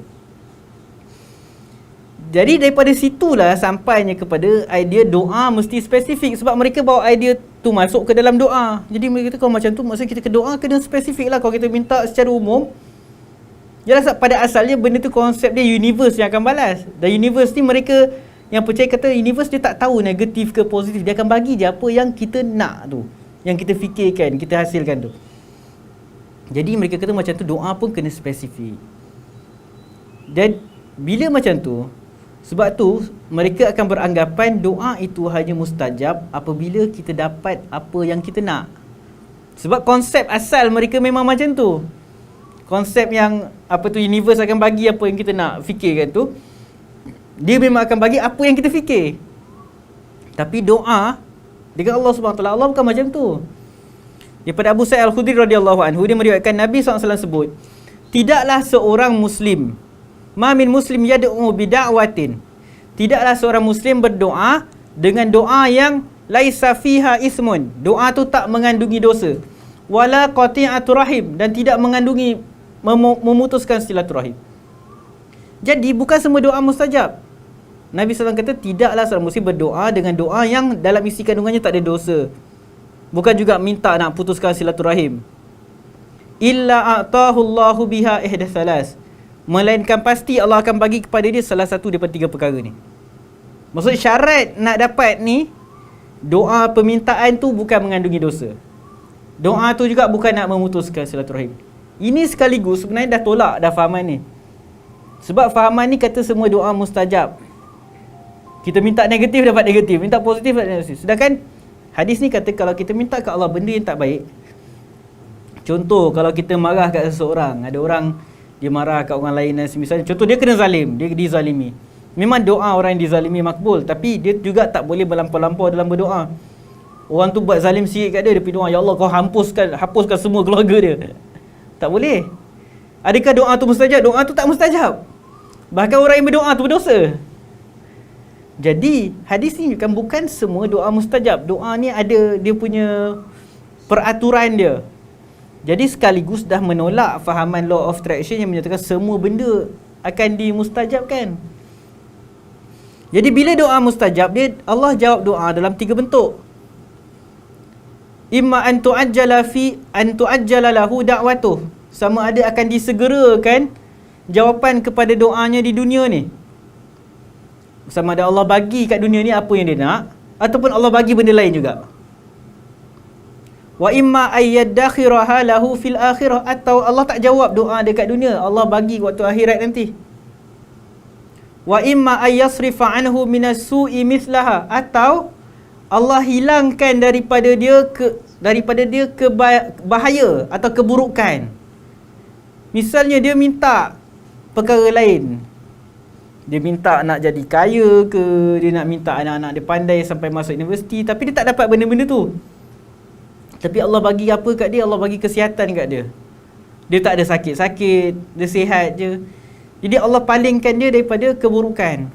Speaker 1: Jadi daripada situlah sampainya kepada idea doa mesti spesifik. Sebab mereka bawa idea tu masuk ke dalam doa. Jadi mereka kata kalau macam tu, maksudnya kita ke doa kena spesifik lah. Kalau kita minta secara umum, jelas pada asalnya benda tu konsep dia universe yang akan balas. Dan universe ni mereka yang percaya kata universe dia tak tahu negatif ke positif. Dia akan bagi je apa yang kita nak tu, yang kita fikirkan, kita hasilkan tu. Jadi mereka kata macam tu doa pun kena spesifik. Dan bila macam tu, sebab tu mereka akan beranggapan doa itu hanya mustajab apabila kita dapat apa yang kita nak. Sebab konsep asal mereka memang macam tu. Konsep yang apa tu universe akan bagi apa yang kita nak fikirkan tu, dia memang akan bagi apa yang kita fikir. Tapi doa dengan Allah Subhanahu Wa Taala, Allah bukan macam tu. Daripada Abu Sa'id Al-Khudri radhiyallahu anhu, dia meriwayatkan Nabi SAW sebut, tidaklah seorang Muslim, ma min muslim yad'u bida'watin, tidaklah seorang Muslim berdoa dengan doa yang laisa fiha ismun, doa tu tak mengandungi dosa, wala qati'atu rahim, dan tidak mengandungi memutuskan silaturahim. Jadi bukan semua doa mustajab. Nabi SAW kata tidaklah seorang Muslim berdoa dengan doa yang dalam isi kandungannya tak ada dosa. Bukan juga minta nak putuskan silaturahim. Illa a'tahu Allahu biha ihdas salas, melainkan pasti Allah akan bagi kepada dia salah satu daripada tiga perkara ni. Maksud syarat nak dapat ni, doa permintaan tu bukan mengandungi dosa. Doa tu juga bukan nak memutuskan silaturahim. Ini sekaligus sebenarnya dah tolak dah fahaman ni. Sebab fahaman ni kata semua doa mustajab. Kita minta negatif dapat negatif, minta positif dapat negatif. Sedangkan hadis ni kata kalau kita minta kat Allah benda yang tak baik, contoh kalau kita marah kat seseorang, ada orang dia marah kat orang lain dan semisalnya, contoh dia kena zalim, dia dizalimi. Memang doa orang yang dizalimi makbul, tapi dia juga tak boleh berlampau-lampau dalam berdoa. Orang tu buat zalim sikit kat dia, dia pergi doa, ya Allah kau hapuskan semua keluarga dia. Tak boleh. Adakah doa tu mustajab? Doa tu tak mustajab. Bahkan orang yang berdoa tu berdosa. Jadi hadis ni bukan semua doa mustajab. Doa ni ada dia punya peraturan dia. Jadi sekaligus dah menolak fahaman law of attraction yang menyatakan semua benda akan dimustajabkan. Jadi bila doa mustajab, dia Allah jawab doa dalam tiga bentuk. Imma an tu'ajjala lahu da'watuh, sama ada akan disegerakan jawapan kepada doanya di dunia ni. Sama ada Allah bagi kat dunia ni apa yang dia nak, ataupun Allah bagi benda lain juga. Wa imma ayyadakhiraha lahu fil akhirah, atau Allah tak jawab doa dekat dunia, Allah bagi waktu akhirat nanti. Wa imma ayyasrifa anhu minas su'i mithlaha, atau Allah hilangkan daripada dia bahaya atau keburukan. Misalnya dia minta perkara lain. Dia minta nak jadi kaya ke, dia nak minta anak-anak dia pandai sampai masuk universiti, tapi dia tak dapat benda-benda tu. Tapi Allah bagi apa kat dia? Allah bagi kesihatan kat dia. Dia tak ada sakit-sakit, dia sihat je. Jadi Allah palingkan dia daripada keburukan.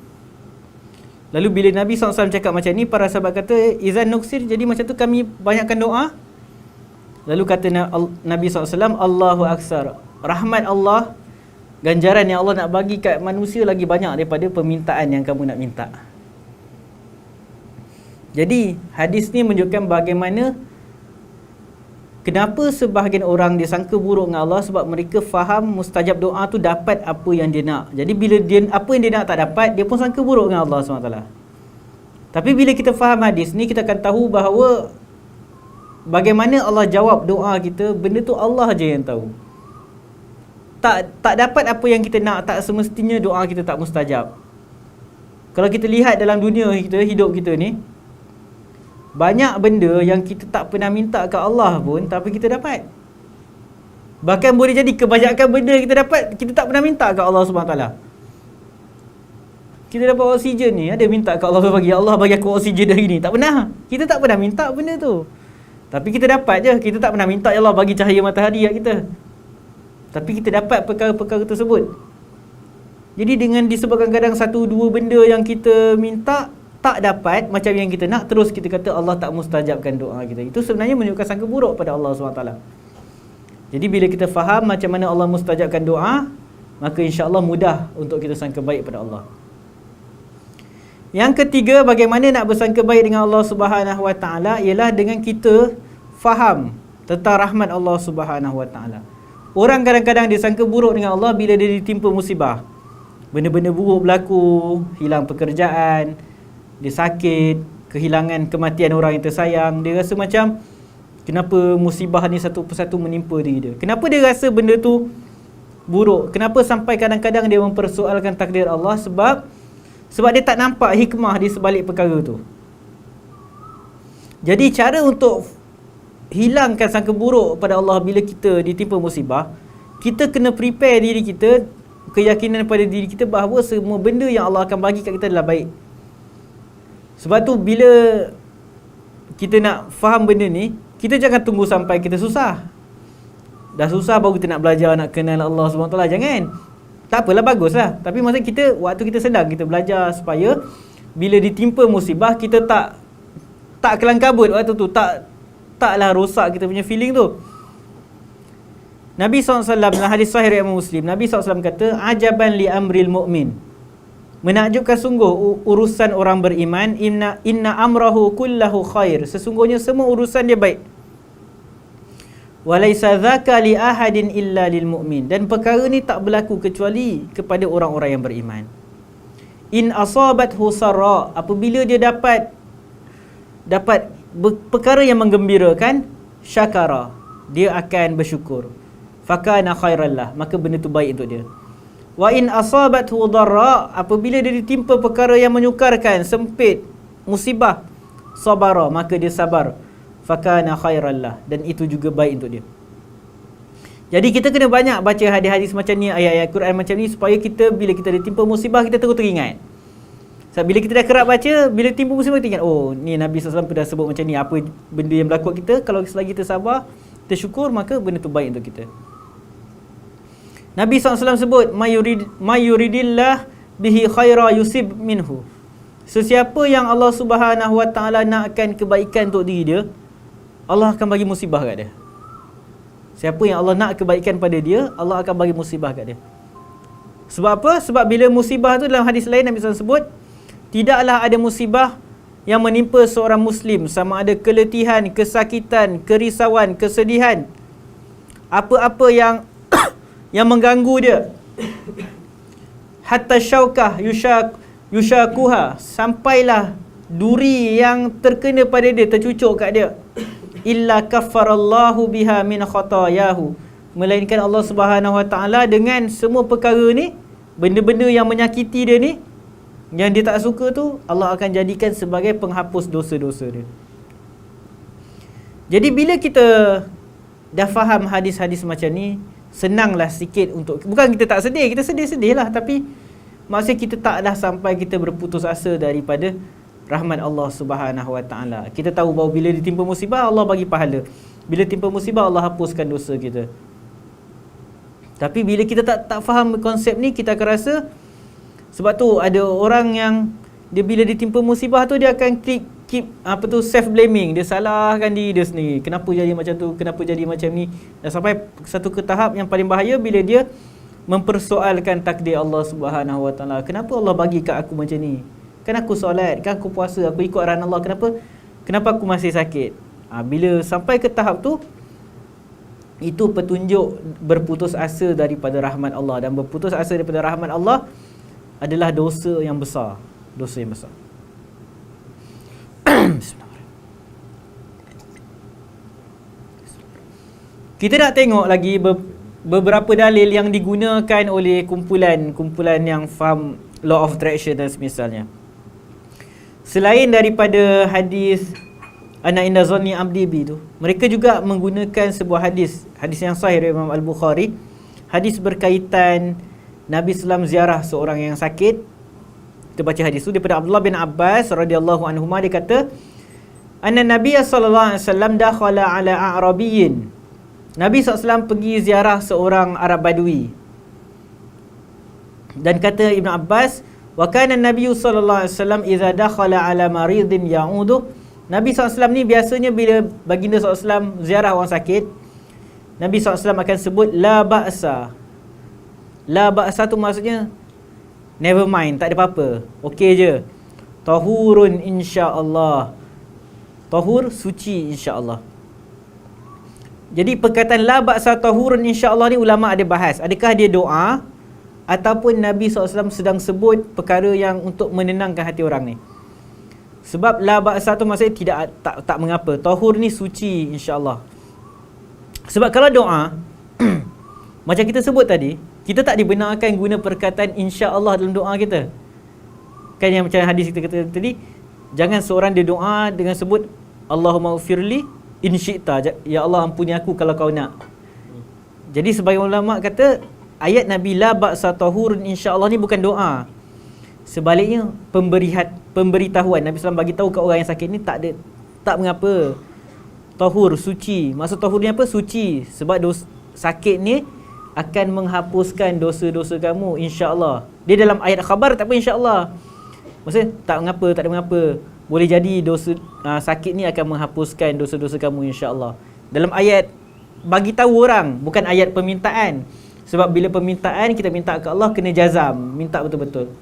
Speaker 1: Lalu bila Nabi SAW cakap macam ni, para sahabat kata, izan nuksir, jadi macam tu kami banyakkan doa. Lalu kata Nabi SAW, Allahu Aksar, rahmat Allah, ganjaran yang Allah nak bagi kat manusia lagi banyak daripada permintaan yang kamu nak minta. Jadi hadis ni menunjukkan bagaimana, kenapa sebahagian orang disangka buruk dengan Allah, sebab mereka faham mustajab doa tu dapat apa yang dia nak. Jadi bila apa yang dia nak tak dapat, dia pun sangka buruk dengan Allah SWT. Tapi bila kita faham hadis ni, kita akan tahu bahawa bagaimana Allah jawab doa kita, benda tu Allah je yang tahu. Tak dapat apa yang kita nak, tak semestinya doa kita tak mustajab. Kalau kita lihat dalam dunia kita, hidup kita ni, banyak benda yang kita tak pernah minta ke Allah pun, tapi kita dapat. Bahkan boleh jadi kebanyakan benda kita dapat, kita tak pernah minta ke Allah SWT. Kita dapat oksigen ni, ada minta ke Allah bagi aku oksigen hari ni. Tak pernah. Kita tak pernah minta benda tu. Tapi kita dapat je. Kita tak pernah minta, ya Allah bagi cahaya matahari kat kita. Tapi kita dapat perkara-perkara tersebut. Jadi dengan disebabkan kadang satu dua benda yang kita minta tak dapat macam yang kita nak, terus kita kata Allah tak mustajabkan doa kita. Itu sebenarnya menunjukkan sangka buruk pada Allah SWT. Jadi bila kita faham macam mana Allah mustajabkan doa, maka insya-Allah mudah untuk kita sangka baik pada Allah. Yang ketiga, bagaimana nak bersangka baik dengan Allah Subhanahu Wa Taala, ialah dengan kita faham tentang rahmat Allah Subhanahu Wa Taala. Orang kadang-kadang dia sangka buruk dengan Allah bila dia ditimpa musibah. Benda-benda buruk berlaku, hilang pekerjaan, dia sakit, kehilangan kematian orang yang tersayang. Dia rasa macam, kenapa musibah ni satu persatu menimpa diri dia? Kenapa dia rasa benda tu buruk? Kenapa sampai kadang-kadang dia mempersoalkan takdir Allah? Sebab dia tak nampak hikmah di sebalik perkara tu. Jadi cara untuk hilangkan sangka buruk pada Allah bila kita ditimpa musibah, kita kena prepare diri kita, keyakinan pada diri kita bahawa semua benda yang Allah akan bagi kat kita adalah baik. Sebab tu bila kita nak faham benda ni, kita jangan tunggu sampai kita susah. Dah susah baru kita nak belajar, nak kenal Allah SWT. Jangan. Tak apalah, baguslah. Tapi maksud kita, waktu kita sedang kita belajar supaya bila ditimpa musibah, kita tak kelang kabut waktu tu. Taklah rosak kita punya feeling tu. Nabi SAW dalam hadis sahih riwayat Muslim, Nabi SAW kata, ajaban li amril mu'min, menakjubkan sungguh urusan orang beriman, inna amrahu kullahu khair, sesungguhnya semua urusan dia baik. Walaysa dzaka li ahadin illa lil mu'min, dan perkara ni tak berlaku kecuali kepada orang-orang yang beriman. In asabathu sarra, apabila dia dapat perkara yang menggembirakan, syakara, dia akan bersyukur. Fakana khairallah, maka benda tu baik untuk dia. Wa in asabathu dharra, apabila dia ditimpa perkara yang menyukarkan, sempit, musibah, sabara, maka dia sabar. Fakana khairallah, dan itu juga baik untuk dia. Jadi kita kena banyak baca hadis-hadis macam ni, ayat-ayat Quran macam ni, supaya kita bila kita ditimpa musibah, kita terus teringat. Sebab bila kita dah kerap baca, bila timpa musibah kita ingat, oh ni Nabi SAW pernah sebut macam ni, apa benda yang berlaku kita, kalau selagi kita sabar, kita syukur, maka benda tu baik untuk kita. Nabi SAW sebut, ma yuridillah bihi khaira yusib minhu, sesiapa yang Allah Subhanahu Wa Taala nakkan kebaikan untuk diri dia, Allah akan bagi musibah kat dia. Siapa yang Allah nak kebaikan pada dia, Allah akan bagi musibah kat dia. Sebab apa? Sebab bila musibah tu, dalam hadis lain Nabi SAW sebut, tidaklah ada musibah yang menimpa seorang Muslim, sama ada keletihan, kesakitan, kerisauan, kesedihan, apa-apa yang yang mengganggu dia, hatta syaukah yushakuha, sampailah duri yang terkena pada dia, tercucuk kat dia, illa kaffarallahu biha min khatayahu, melainkan Allah Subhanahu Wa Taala dengan semua perkara ni, benda-benda yang menyakiti dia ni, yang dia tak suka tu, Allah akan jadikan sebagai penghapus dosa-dosa dia. Jadi bila kita dah faham hadis-hadis macam ni, senanglah sikit untuk, bukan kita tak sedih, kita sedih-sedih lah, tapi maksudnya kita taklah sampai kita berputus asa daripada rahmat Allah Subhanahu Wa Taala. Kita tahu bahawa bila ditimpa musibah, Allah bagi pahala. Bila timpa musibah, Allah hapuskan dosa kita. Tapi bila kita tak faham konsep ni, kita akan rasa, sebab tu ada orang yang dia bila ditimpa musibah tu, dia akan keep self blaming, dia salahkan diri dia sendiri, kenapa jadi macam tu, kenapa jadi macam ni, dan sampai satu ke tahap yang paling bahaya bila dia mempersoalkan takdir Allah Subhanahu Wa Taala. Kenapa Allah bagi kat aku macam ni? Kan aku solat, kan aku puasa, aku ikut arahan Allah, kenapa aku masih sakit? Bila sampai ke tahap tu, itu petunjuk berputus asa daripada rahmat Allah, dan berputus asa daripada rahmat Allah adalah dosa yang besar. Dosa yang besar. Kita nak tengok lagi beberapa dalil yang digunakan oleh kumpulan yang faham law of attraction dan semisalnya. Selain daripada hadis ana inda zanni abdi bi tu, mereka juga menggunakan sebuah hadis yang sahih dari Imam Al-Bukhari. Hadis berkaitan Nabi sallam ziarah seorang yang sakit. Kita baca hadis tu daripada Abdullah bin Abbas radhiyallahu anhuma, dia kata, anna Nabi sallallahu alaihi wasallam dakhala ala a'rabiyyin. Nabi SAW pergi ziarah seorang Arab Badui. Dan kata Ibn Abbas, wa kana Nabi sallallahu alaihi wasallam idza dakhala ala maridin ya'udu. Nabi SAW ni biasanya bila baginda SAW ziarah orang sakit, Nabi SAW akan sebut la ba'sa. La ba'sa tu maksudnya never mind, tak ada apa-apa, okey je. Tahurun insya-Allah. Tahur, suci insya-Allah. Jadi perkataan la ba'sa tahurun insya-Allah ni ulama ada bahas, adakah dia doa ataupun Nabi SAW sedang sebut perkara yang untuk menenangkan hati orang ni. Sebab la ba'sa tu maksudnya tak mengapa. Tahur ni suci insya-Allah. Sebab kalau doa macam kita sebut tadi, kita tak dibenarkan guna perkataan insya-Allah dalam doa kita. Kan yang macam hadis kita kata tadi, jangan seorang dia doa dengan sebut Allahumma ufirli in syi'ta, ya Allah ampuni aku kalau kau nak. Jadi sebagian ulama kata ayat Nabi la ba'sa tahurun insya-Allah ni bukan doa. Sebaliknya pemberitahuan. Nabi SAW bagi tahu kat orang yang sakit ni tak mengapa. Tahur, suci. Maksud tahur ni apa? Suci. Sebab sakit ni akan menghapuskan dosa-dosa kamu insya-Allah. Dia dalam ayat khabar tak apa insya-Allah. Maksudnya tak mengapa, tak ada mengapa. Boleh jadi dosa sakit ni akan menghapuskan dosa-dosa kamu insya-Allah. Dalam ayat bagi tahu orang, bukan ayat permintaan. Sebab bila permintaan kita minta ke Allah kena jazam, minta betul-betul.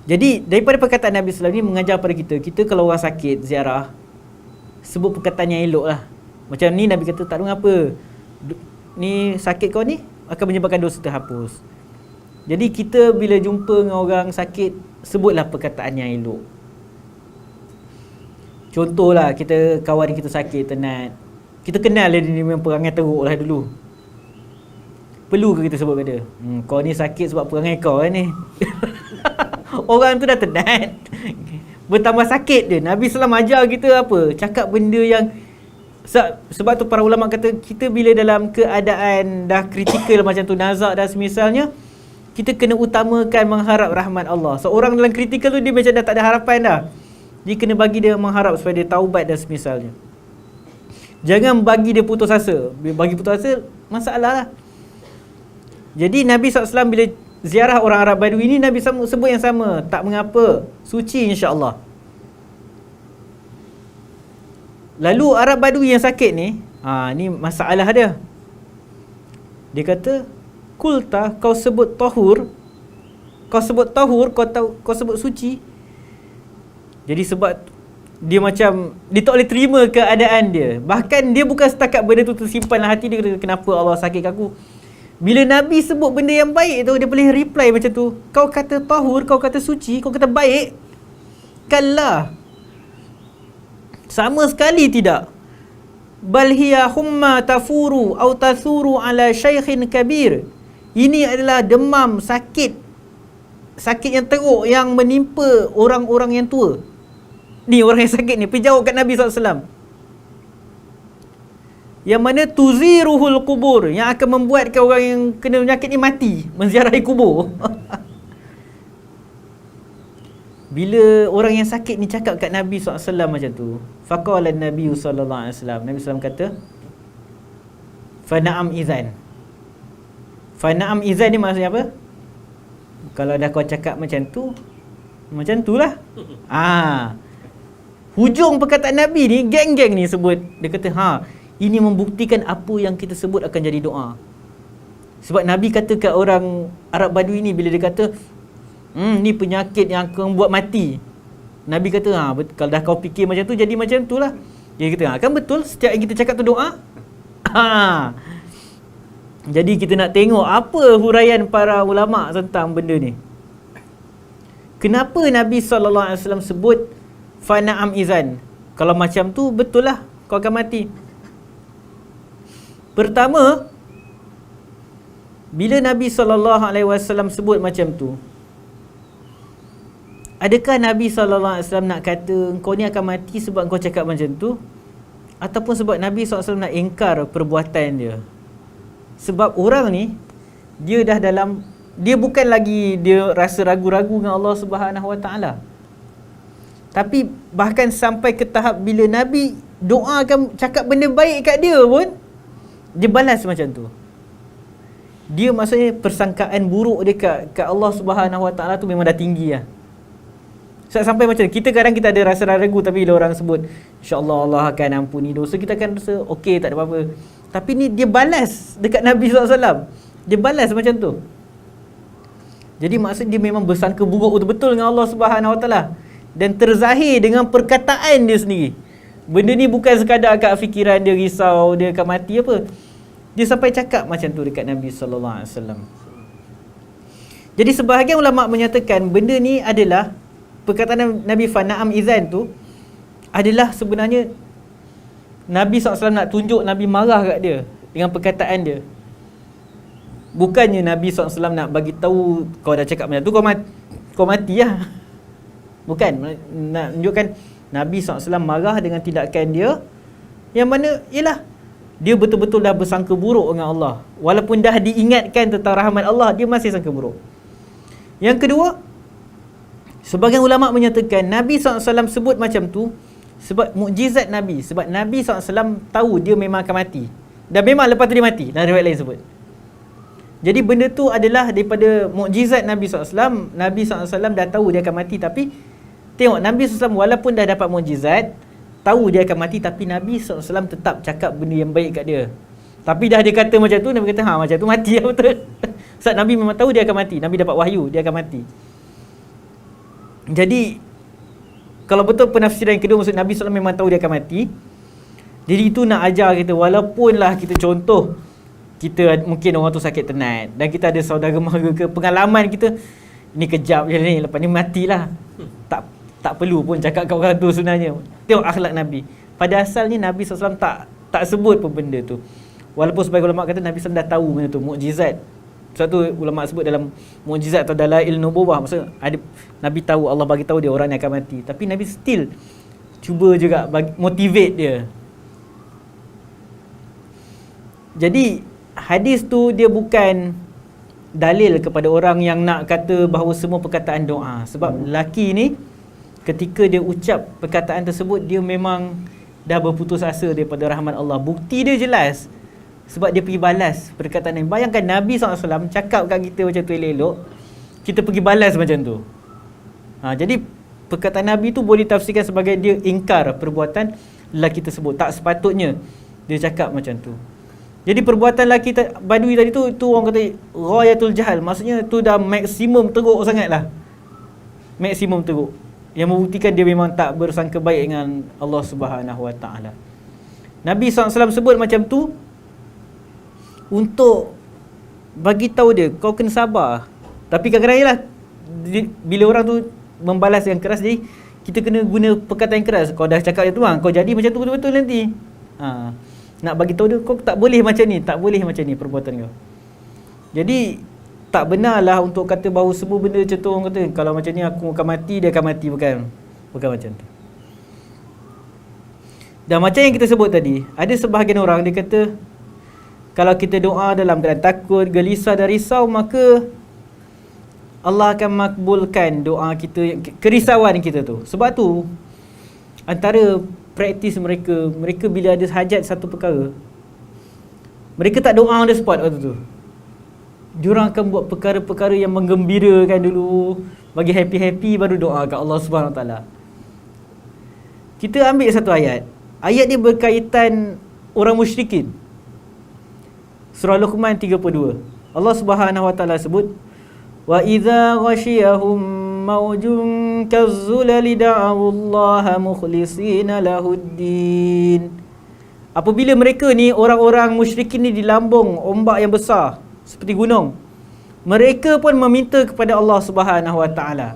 Speaker 1: Jadi daripada perkataan Nabi SAW ni mengajar pada kita kalau orang sakit ziarah, sebut perkataan yang elok lah. Macam ni Nabi kata tak ada mengapa, ni sakit kau ni akan menyebabkan dosa terhapus. Jadi kita bila jumpa dengan orang sakit, sebutlah perkataan yang elok. Contohlah kita kawan kita sakit tenat, kita kenal dia memang perangai teruk lah dulu. Perlu ke kita sebut pada dia, kau ni sakit sebab perangai kau ni. Orang tu dah tenat, bertambah sakit dia. Nabi SAW ajar kita apa? Cakap benda yang sebab tu para ulama kata kita bila dalam keadaan dah kritikal macam tu, nazak dan semisalnya, kita kena utamakan mengharap rahmat Allah. Seorang dalam kritikal tu dia macam dah tak ada harapan dah, dia kena bagi dia mengharap supaya dia taubat dan semisalnya. Jangan bagi dia putus asa. Bagi putus asa masalah lah. Jadi Nabi SAW bila ziarah orang Arab Badui ni, Nabi SAW sebut yang sama, tak mengapa, suci insya-Allah. Lalu Arab Badui yang sakit ni, ni masalah dia. Dia kata, kulta, kau sebut tahur, kau sebut suci. Jadi sebab dia macam, dia tak boleh terima keadaan dia. Bahkan dia bukan setakat benda tu tersimpan dalam hati dia, kenapa Allah sakitkan aku. Bila Nabi sebut benda yang baik tu, dia boleh reply macam tu. Kau kata tahur, kau kata suci, kau kata baik. Kalla, sama sekali tidak. Bal hiya humma tafuru au tasuru ala syaikhin kabir. Ini adalah demam sakit sakit yang teruk yang menimpa orang-orang yang tua. Ni orang yang sakit ni pergi jawab kat Nabi SAW. Yang mana tuziruhul kubur, yang akan membuatkan orang yang kena penyakit ni mati, menziarahi kubur. Bila orang yang sakit ni cakap kat Nabi SAW macam tu, faqala Nabi SAW, Nabi SAW kata, fana'am izan. Fana'am izan ni maksudnya apa? Kalau dah kau cakap macam tu lah. Hujung perkataan Nabi ni, geng-geng ni sebut. Dia kata, ini membuktikan apa yang kita sebut akan jadi doa. Sebab Nabi kata kat orang Arab Badui ni, bila dia kata, ni penyakit yang akan buat mati. Nabi kata, kalau dah kau fikir macam tu, jadi macam tu lah. Dia kata, kan betul, setiap yang kita cakap tu doa. Jadi kita nak tengok apa huraian para ulama tentang benda ni. Kenapa Nabi SAW sebut fana'am izan? Kalau macam tu, betul lah kau akan mati. Pertama, bila Nabi SAW sebut macam tu, adakah Nabi SAW nak kata kau ni akan mati sebab kau cakap macam tu? Ataupun sebab Nabi SAW nak ingkar perbuatan dia? Sebab orang ni, dia bukan lagi dia rasa ragu-ragu dengan Allah Subhanahu Wa Taala. Tapi bahkan sampai ke tahap bila Nabi doakan, cakap benda baik kat dia pun, dia balas macam tu. Dia maksudnya persangkaan buruk dia kat Allah Subhanahu Wa Taala tu memang dah tinggi lah. Sampai macam kita kadang kita ada rasa ragu, tapi bila orang sebut insya-Allah Allah akan ampuni dosa, kita akan rasa okey, tak ada apa-apa. Tapi ni dia balas dekat Nabi SAW. Dia balas macam tu. Jadi maksud dia memang bersangka buruk betul-betul dengan Allah Subhanahu Wa Taala, dan terzahir dengan perkataan dia sendiri. Benda ni bukan sekadar kat fikiran dia risau dia akan mati apa. Dia sampai cakap macam tu dekat Nabi SAW. Jadi sebahagian ulama menyatakan benda ni adalah perkataan Nabi fana'am izan tu adalah sebenarnya Nabi SAW nak tunjuk Nabi marah kat dia dengan perkataan dia. Bukannya Nabi SAW nak bagi tahu kau dah cakap macam tu, kau mati lah. Bukan, nak tunjukkan Nabi SAW marah dengan tindakan dia, yang mana ialah dia betul-betul dah bersangka buruk dengan Allah. Walaupun dah diingatkan tentang rahmat Allah, dia masih sangka buruk. Yang kedua, sebagian ulama menyatakan Nabi SAW sebut macam tu sebab mukjizat Nabi. Sebab Nabi SAW tahu dia memang akan mati, dan memang lepas tu dia mati. Dan riwayat lain sebut. Jadi benda tu adalah daripada mukjizat Nabi SAW. Nabi SAW dah tahu dia akan mati, tapi tengok Nabi SAW walaupun dah dapat mukjizat, tahu dia akan mati, tapi Nabi SAW tetap cakap benda yang baik kat dia. Tapi dah dia kata macam tu, Nabi kata macam tu mati lah betul. Sebab Nabi memang tahu dia akan mati. Nabi dapat wahyu dia akan mati. Jadi kalau betul penafsiran yang kedua, maksud Nabi SAW memang tahu dia akan mati. Jadi itu nak ajar kita, walaupun lah kita contoh, kita mungkin orang tu sakit tenat, dan kita ada saudara mara ke, pengalaman kita ni kejap je ni, lepas ni matilah. Tak perlu pun cakap kat orang tu sebenarnya. Tengok akhlak Nabi. Pada asalnya Nabi SAW tak sebut pun benda tu. Walaupun sebagai ulama kata Nabi SAW dah tahu benda tu, mukjizat. Sebab tu ulama sebut dalam mukjizat atau dalail nubuwah, maksud ada Nabi tahu, Allah bagi tahu dia orang yang akan mati, tapi Nabi still cuba juga motivate dia. Jadi hadis tu dia bukan dalil kepada orang yang nak kata bahawa semua perkataan doa. Sebab lelaki ni ketika dia ucap perkataan tersebut, dia memang dah berputus asa daripada rahmat Allah. Bukti dia jelas, sebab dia pergi balas perkataan ni. Bayangkan Nabi SAW cakap kat kita macam tu elok-elok, kita pergi balas macam tu. Jadi perkataan Nabi tu boleh tafsirkan sebagai dia ingkar perbuatan lelaki tersebut. Tak sepatutnya dia cakap macam tu. Jadi perbuatan lelaki Badui tadi tu orang kata ghayatul jahal. Maksudnya tu dah maksimum teruk sangat lah. Maksimum teruk, yang membuktikan dia memang tak bersangka baik dengan Allah Subhanahu Wa Taala. Nabi SAW sebut macam tu untuk bagi tahu dia kau kena sabar. Tapi kadang-kadang lah bila orang tu membalas yang keras, jadi kita kena guna perkataan yang keras. Kau dah cakap macam tu, kau jadi macam tu betul-betul nanti. Nak bagi tahu dia kau tak boleh macam ni, tak boleh macam ni perbuatan kau. Jadi tak benarlah untuk kata bahawa semua benda macam tu orang kata, kalau macam ni aku akan mati, dia akan mati. Bukan macam tu. Dan macam yang kita sebut tadi, ada sebahagian orang dia kata, kalau kita doa dalam keadaan takut, gelisah dan risau, maka Allah akan makbulkan doa kita, kerisauan kita tu. Sebab tu antara praktis mereka bila ada hajat satu perkara, mereka tak doa on the spot waktu tu. Diorang akan buat perkara-perkara yang menggembirakan dulu, bagi happy-happy, baru doa kat Allah Subhanahu Wa Taala. Kita ambil satu ayat. Ayat ni berkaitan orang musyrikin. Surah Luqman 32. Allah Subhanahu Wa Taala sebut, wa idza ghashiyahum maujun kazzulali da'allaha mukhlishina lahuddin. Apabila mereka ni, orang-orang musyrikin ni, dilambung ombak yang besar seperti gunung, mereka pun meminta kepada Allah Subhanahu Wa Taala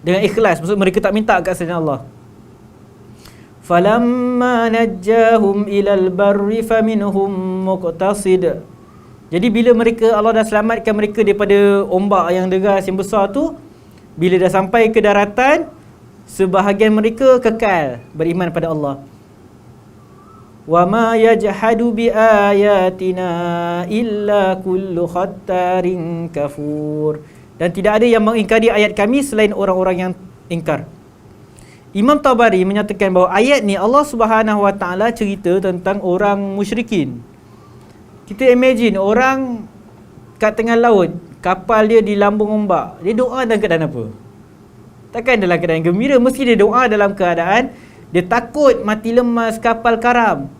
Speaker 1: dengan ikhlas. Maksud mereka tak minta kat selain Allah. Falamma najjahum ilal barri faminhum muqtasid. Jadi bila mereka, Allah dah selamatkan mereka daripada ombak yang deras yang besar tu, bila dah sampai ke daratan, sebahagian mereka kekal beriman pada Allah. Wa ma yajhadu bi ayatina illa kullu khattarin kafur. Dan tidak ada yang mengingkari ayat kami selain orang-orang yang ingkar. Imam Tabari menyatakan bahawa ayat ni Allah Subhanahu Wa Taala cerita tentang orang musyrikin. Kita imagine orang kat tengah laut, kapal dia di lambung ombak, dia doa dalam keadaan apa? Takkan dalam keadaan gembira, mesti dia doa dalam keadaan dia takut mati lemas, kapal karam.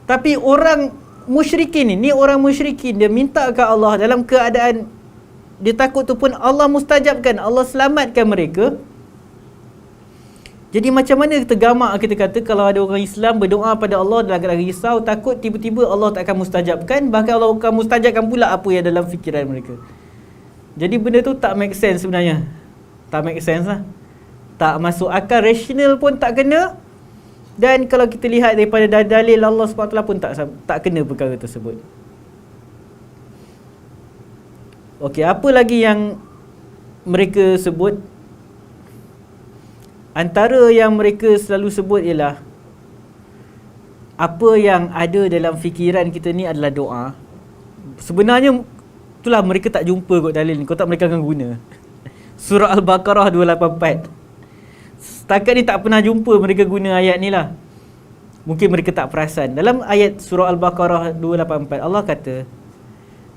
Speaker 1: Tapi orang musyrikin ni orang musyrikin, dia minta ke Allah dalam keadaan dia takut tu pun Allah mustajabkan, Allah selamatkan mereka. Jadi macam mana tergamak kita kata kalau ada orang Islam berdoa pada Allah dalam keadaan risau, takut, tiba-tiba Allah tak akan mustajabkan, bahkan Allah akan mustajabkan pula apa yang dalam fikiran mereka. Jadi benda tu tak make sense sebenarnya. Tak make sense lah. Tak masuk akal, rasional pun tak kena. Dan kalau kita lihat daripada dalil Allah SWT pun tak kena perkara tersebut. Okey, apa lagi yang mereka sebut? Antara yang mereka selalu sebut ialah, apa yang ada dalam fikiran kita ni adalah doa. Sebenarnya itulah mereka tak jumpa kot dalil ni. Kau tak mereka akan guna. Surah Al-Baqarah 284. Setakat ni tak pernah jumpa mereka guna ayat ni lah. Mungkin mereka tak perasan. Dalam ayat surah Al-Baqarah 284, Allah kata,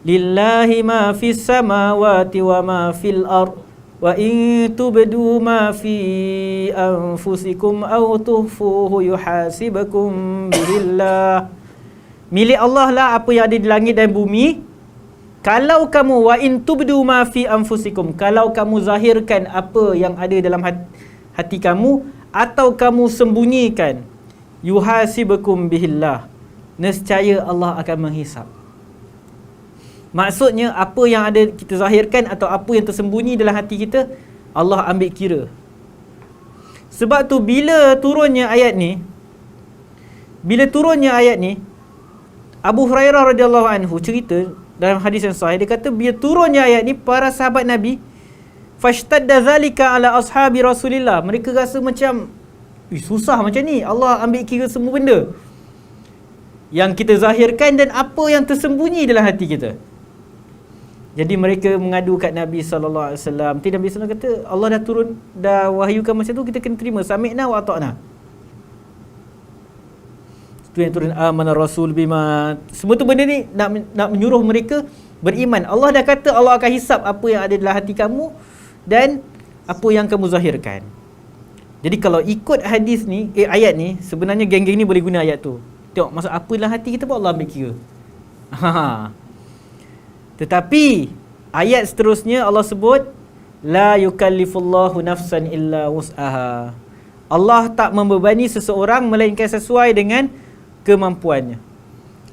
Speaker 1: lillahi ma fis samawati wa ma fil ard wa in tubdu ma fi anfusikum aw tuhfuhu yuhasibakum billah. Milik Allah lah apa yang ada di langit dan bumi. Kalau kamu wa in tubdu ma fi anfusikum, kalau kamu zahirkan apa yang ada dalam hati kamu, atau kamu sembunyikan, yuhasibakum billah, nescaya Allah akan menghisap. Maksudnya apa yang ada kita zahirkan atau apa yang tersembunyi dalam hati kita, Allah ambil kira. Sebab tu bila turunnya ayat ni, Abu Hurairah radhiyallahu anhu cerita dalam hadis yang sahih, dia kata bila turunnya ayat ni, para sahabat Nabi, fashtadda zalika ala ashabi Rasulillah, mereka rasa macam susah macam ni, Allah ambil kira semua benda yang kita zahirkan dan apa yang tersembunyi dalam hati kita. Jadi mereka mengadu kat Nabi sallallahu alaihi wasallam. Nabi sallallahu kata, Allah dah wahyukan macam tu, kita kena terima, sami'na wa ata'na. Itu yang turun amana rasul bima. Semua tu benda ni nak menyuruh mereka beriman. Allah dah kata Allah akan hisap apa yang ada dalam hati kamu dan apa yang kamu zahirkan. Jadi kalau ikut hadis ni, ayat ni, sebenarnya geng-geng ni boleh guna ayat tu. Tengok maksud apa dalam hati kita pun Allah ambil kira. Tetapi ayat seterusnya Allah sebut, la yukallifullahu nafsan illa wus'aha. Allah tak membebani seseorang melainkan sesuai dengan kemampuannya.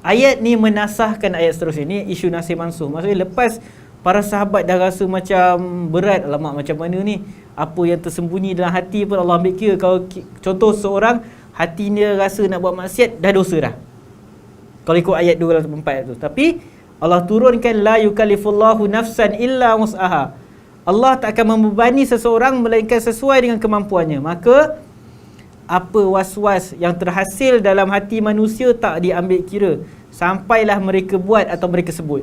Speaker 1: Ayat ni menasahkan ayat seterusnya. Ni isu nasih mansuh. Maksudnya lepas para sahabat dah rasa macam berat, alamak macam mana ni, apa yang tersembunyi dalam hati pun Allah ambil kira. Kalau contoh seorang hati dia rasa nak buat maksiat, dah dosa dah, kalau ikut ayat 284 tu. Tapi Allah turunkan la yukallifullahu nafsan illa wus'aha. Allah tak akan membebani seseorang melainkan sesuai dengan kemampuannya. Maka apa was-was yang terhasil dalam hati manusia tak diambil kira sampailah mereka buat atau mereka sebut.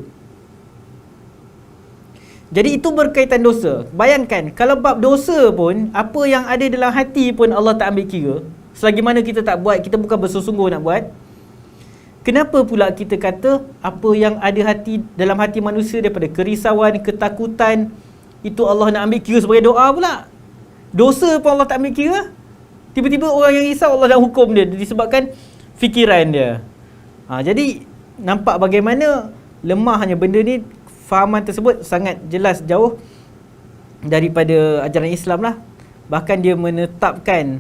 Speaker 1: Jadi itu berkaitan dosa. Bayangkan kalau bab dosa pun, apa yang ada dalam hati pun Allah tak ambil kira. Selagi mana kita tak buat, kita bukan bersungguh-sungguh nak buat. Kenapa pula kita kata apa yang ada dalam hati manusia daripada kerisauan, ketakutan, itu Allah nak ambil kira sebagai doa pula? Dosa pun Allah tak ambil kira. Tiba-tiba orang yang risau Allah dah hukum dia disebabkan fikiran dia. Jadi nampak bagaimana lemahnya benda ni. Fahaman tersebut sangat jelas jauh daripada ajaran Islam lah. Bahkan dia menetapkan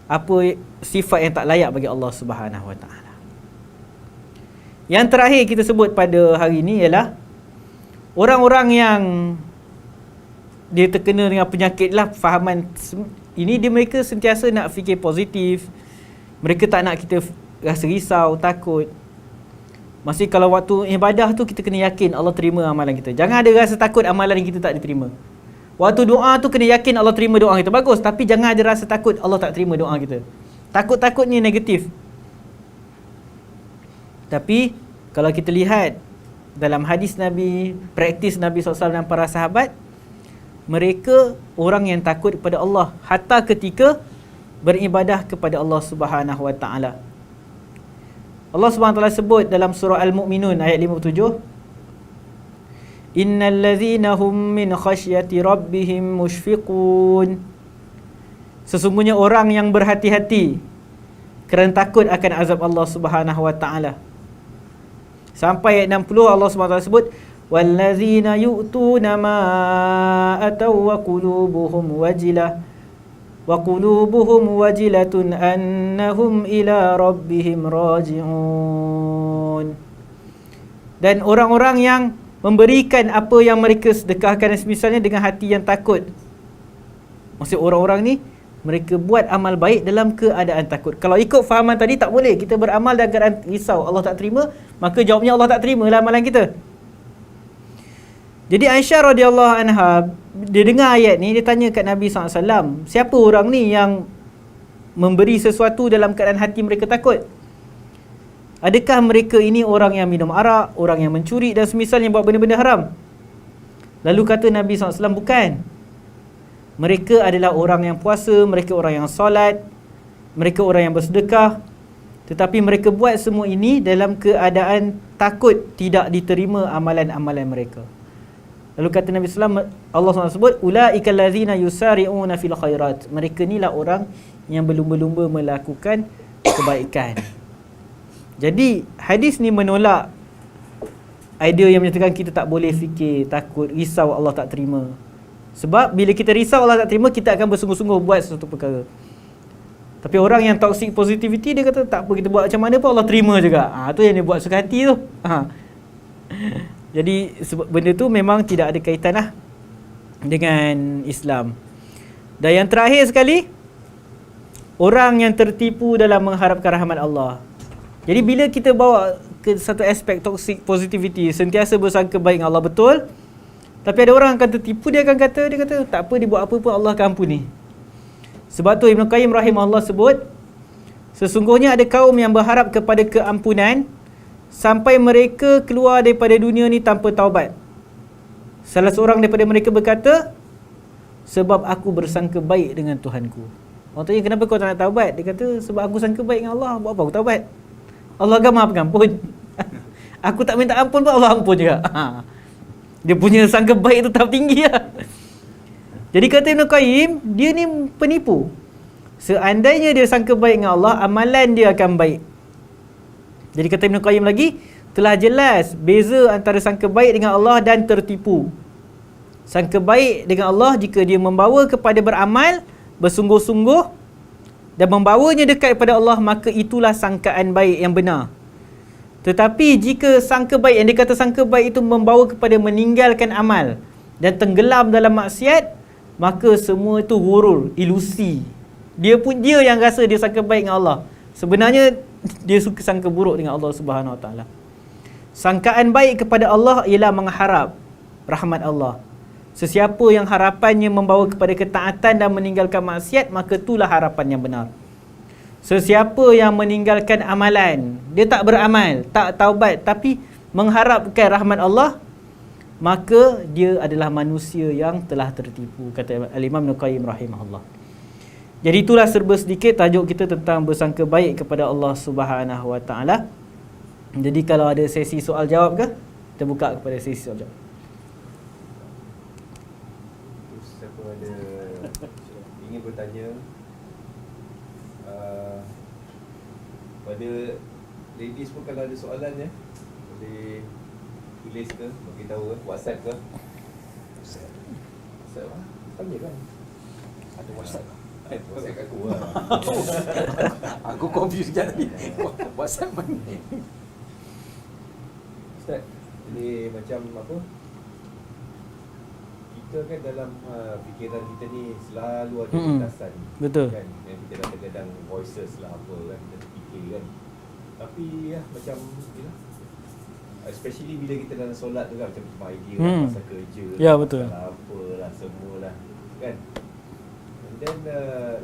Speaker 1: apa sifat yang tak layak bagi Allah Subhanahu Wa Taala. Yang terakhir kita sebut pada hari ini ialah orang-orang yang dia terkena dengan penyakit lah fahaman ini, mereka sentiasa nak fikir positif. Mereka tak nak kita rasa risau, takut. Masih kalau waktu ibadah tu kita kena yakin Allah terima amalan kita. Jangan ada rasa takut amalan kita tak diterima. Waktu doa tu kena yakin Allah terima doa kita. Bagus, tapi jangan ada rasa takut Allah tak terima doa kita. Takut-takut ni negatif. Tapi kalau kita lihat dalam hadis Nabi, praktis Nabi SAW dan para sahabat, mereka orang yang takut kepada Allah hatta ketika beribadah kepada Allah Subhanahu Wa Taala. Allah Subhanahu Wa Taala sebut dalam surah Al-Mu'minun ayat 57, Innal ladzina hum min khasyati rabbihim mushfiqun. Sesungguhnya orang yang berhati-hati kerana takut akan azab Allah Subhanahu Wa Taala. Sampai ayat 60 Allah Subhanahu Wa Taala sebut walladzina yu'tuna ma ataw wa qulubuhum wajilatun annahum ila rabbihim raji'un. Dan orang-orang yang memberikan apa yang mereka sedekahkan misalnya dengan hati yang takut. Maksud orang-orang ni mereka buat amal baik dalam keadaan takut. Kalau ikut fahaman tadi tak boleh kita beramal dalam keadaan risau Allah tak terima, maka jawabnya Allah tak terima lah amalan kita. Jadi Aisyah radhiyallahu anha, dia dengar ayat ni, dia tanya kat Nabi SAW, siapa orang ni yang memberi sesuatu dalam keadaan hati mereka takut? Adakah mereka ini orang yang minum arak, orang yang mencuri dan semisalnya buat benda-benda haram? Lalu kata Nabi SAW, bukan. Mereka adalah orang yang puasa, mereka orang yang solat, mereka orang yang bersedekah. Tetapi mereka buat semua ini dalam keadaan takut tidak diterima amalan-amalan mereka. Lalu kata Nabi SAW, Allah SWT sebut, Ula'ikal lazina yusari'una fil khairat. Mereka inilah orang yang berlumba-lumba melakukan kebaikan. Jadi, hadis ni menolak idea yang menyatakan kita tak boleh fikir, takut, risau Allah tak terima. Sebab bila kita risau Allah tak terima, kita akan bersungguh-sungguh buat sesuatu perkara. Tapi orang yang toxic positivity, dia kata tak apa, kita buat macam mana pun Allah terima juga. Tu yang dia buat suka hati tu. Jadi benda tu memang tidak ada kaitan lah dengan Islam. Dan yang terakhir sekali, orang yang tertipu dalam mengharapkan rahmat Allah. Jadi bila kita bawa ke satu aspek toxic positivity, sentiasa bersangka baik dengan Allah, betul. Tapi ada orang akan tertipu, dia kata tak apa, dia buat apa pun Allah akan ampuni. Sebab tu Ibn Qayyim rahimahullah sebut, sesungguhnya ada kaum yang berharap kepada keampunan sampai mereka keluar daripada dunia ni tanpa taubat. Salah seorang daripada mereka berkata, sebab aku bersangka baik dengan Tuhanku. Orang tanya, kenapa kau tak nak taubat? Dia kata, sebab aku sangka baik dengan Allah. Buat apa aku taubat? Allah akan maha pengampun. Aku tak minta ampun pun Allah ampun juga. Dia punya sangka baik tu tahap tinggi lah. Jadi kata Ibn Qayyim, dia ni penipu. Seandainya dia sangka baik dengan Allah, amalan dia akan baik. Jadi kata Ibn Qayyim lagi, telah jelas beza antara sangka baik dengan Allah dan tertipu. Sangka baik dengan Allah jika dia membawa kepada beramal bersungguh-sungguh dan membawanya dekat kepada Allah, maka itulah sangkaan baik yang benar. Tetapi jika sangka baik, yang dikata sangka baik itu membawa kepada meninggalkan amal dan tenggelam dalam maksiat, maka semua itu ghurur, ilusi. Dia yang rasa dia sangka baik dengan Allah, sebenarnya dia suka sangka buruk dengan Allah Subhanahu Wa Taala. Sangkaan baik kepada Allah ialah mengharap rahmat Allah. Sesiapa yang harapannya membawa kepada ketaatan dan meninggalkan maksiat, maka itulah harapan yang benar. Sesiapa yang meninggalkan amalan, dia tak beramal, tak taubat, tapi mengharapkan rahmat Allah, maka dia adalah manusia yang telah tertipu, kata Al-Imam Ibn Qayyim rahimahullah. Jadi itulah serba sedikit tajuk kita tentang bersangka baik kepada Allah Subhanahu Wa Taala. Jadi kalau ada sesi soal jawab ke, kita buka kepada sesi soal jawab.
Speaker 2: Siapa ada ingin bertanya pada ladies pun, kalau ada soalan ya, boleh tulis ke, beritahu ke, WhatsApp ke. WhatsApp lah, tanya kan. Ada WhatsApp. WhatsApp aku lah.
Speaker 3: Aku confused sekejap tadi. WhatsApp mana?
Speaker 2: Ustaz, ini macam apa? Kita kan dalam fikiran kita ni selalu ada lintasan.
Speaker 1: Betul.
Speaker 2: Kan, yang kita kadang-kadang voices lah apa kan, kita terfikir kan. Tapi ya macam especially bila kita dalam solat tu kan, macam idea pasal kerja,
Speaker 1: ya, betul.
Speaker 2: pasal apa lah, semualah kan. And then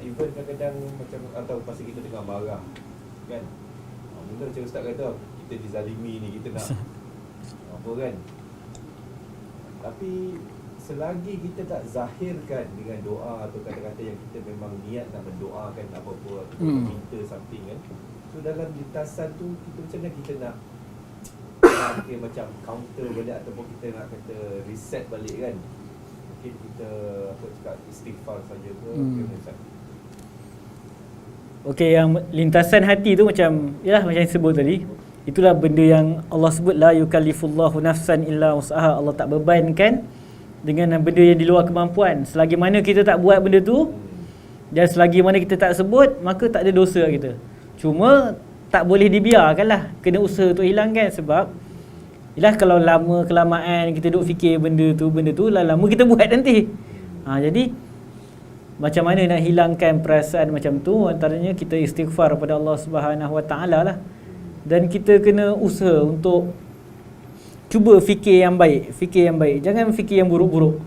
Speaker 2: even kadang-kadang macam, atau pasal kita tengah marah kan, mula macam Ustaz kata, kita dizalimi ni, kita nak apa kan. Tapi selagi kita tak zahirkan dengan doa atau kata-kata yang kita memang niat nak mendoakan apa-apa, kita meminta something kan, so dalam lintasan tu kita macam mana kita nak okay, macam counter balik, ataupun kita nak kata reset balik kan. Mungkin kita apa cakap istighfar saja ke, macam
Speaker 1: Okey, yang lintasan hati tu macam, yalah macam yang sebut tadi, itulah benda yang Allah sebut, la yukallifullahu nafsan illa wus'aha. Allah tak bebankan dengan benda yang di luar kemampuan. Selagi mana kita tak buat benda tu, dan selagi mana kita tak sebut, maka tak ada dosa kita. Cuma tak boleh dibiarkan lah, kena usaha untuk hilangkan. Sebab yelah, kalau lama kelamaan kita duk fikir benda tu lama kita buat nanti. Jadi macam mana nak hilangkan perasaan macam tu? Antaranya kita istighfar kepada Allah Subhanahu Wa Taala lah. Dan kita kena usaha untuk cuba fikir yang baik, jangan fikir yang buruk-buruk.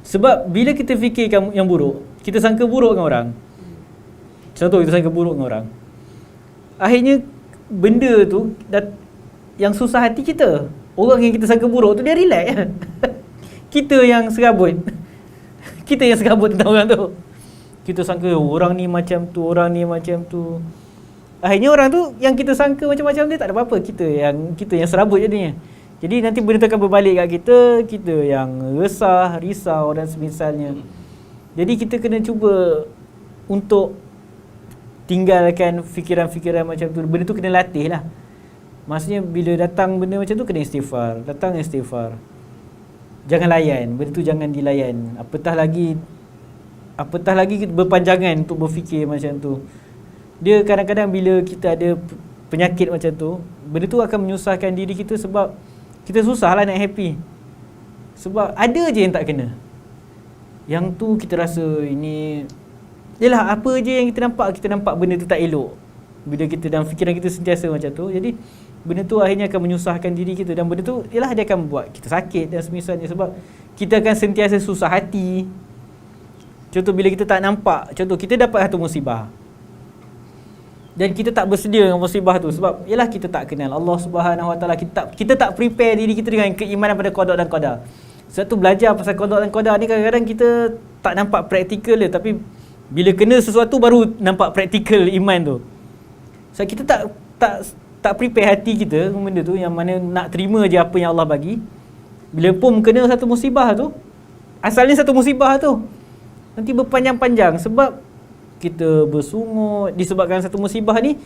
Speaker 1: Sebab bila kita fikirkan yang buruk, kita sangka buruk dengan orang. Contoh, kita sangka buruk dengan orang, akhirnya benda tu yang susah hati kita. Orang yang kita sangka buruk tu dia relax. Kita yang serabut. Kita yang serabut tentang orang tu. Kita sangka orang ni macam tu, orang ni macam tu. Akhirnya orang tu yang kita sangka macam-macam dia tak ada apa-apa. Kita yang serabut jadinya. Jadi nanti benda tu akan berbalik kat kita yang resah, risau dan semisalnya. Jadi kita kena cuba untuk tinggalkan fikiran-fikiran macam tu. Benda tu kena latih lah. Maksudnya bila datang benda macam tu, kena istighfar. Datang istighfar. Jangan layan. Benda tu jangan dilayan. Apatah lagi berpanjangan untuk berfikir macam tu. Dia kadang-kadang bila kita ada penyakit macam tu, benda tu akan menyusahkan diri kita. Sebab kita susah lah nak happy. Sebab ada je yang tak kena. Yang tu kita rasa ini, yelah, apa je yang kita nampak benda tu tak elok. Bila kita dalam fikiran kita sentiasa macam tu, jadi benda tu akhirnya akan menyusahkan diri kita. Dan benda tu, yelah, dia akan buat kita sakit dan semisalnya. Sebab kita akan sentiasa susah hati. Contoh, bila kita tak nampak, contoh kita dapat satu musibah dan kita tak bersedia dengan musibah tu, sebab yelah kita tak kenal Allah Subhanahu Wa Taala, kita tak prepare diri kita dengan keimanan pada qada dan qadar. Sebab tu belajar pasal qada dan qadar ni kadang-kadang kita tak nampak praktikal dia, tapi bila kena sesuatu baru nampak praktikal iman tu. Sebab kita tak prepare hati kita benda tu, yang mana nak terima je apa yang Allah bagi. Bila pun kena satu musibah tu, asalnya satu musibah tu nanti berpanjang-panjang sebab kita bersungut disebabkan satu musibah ni,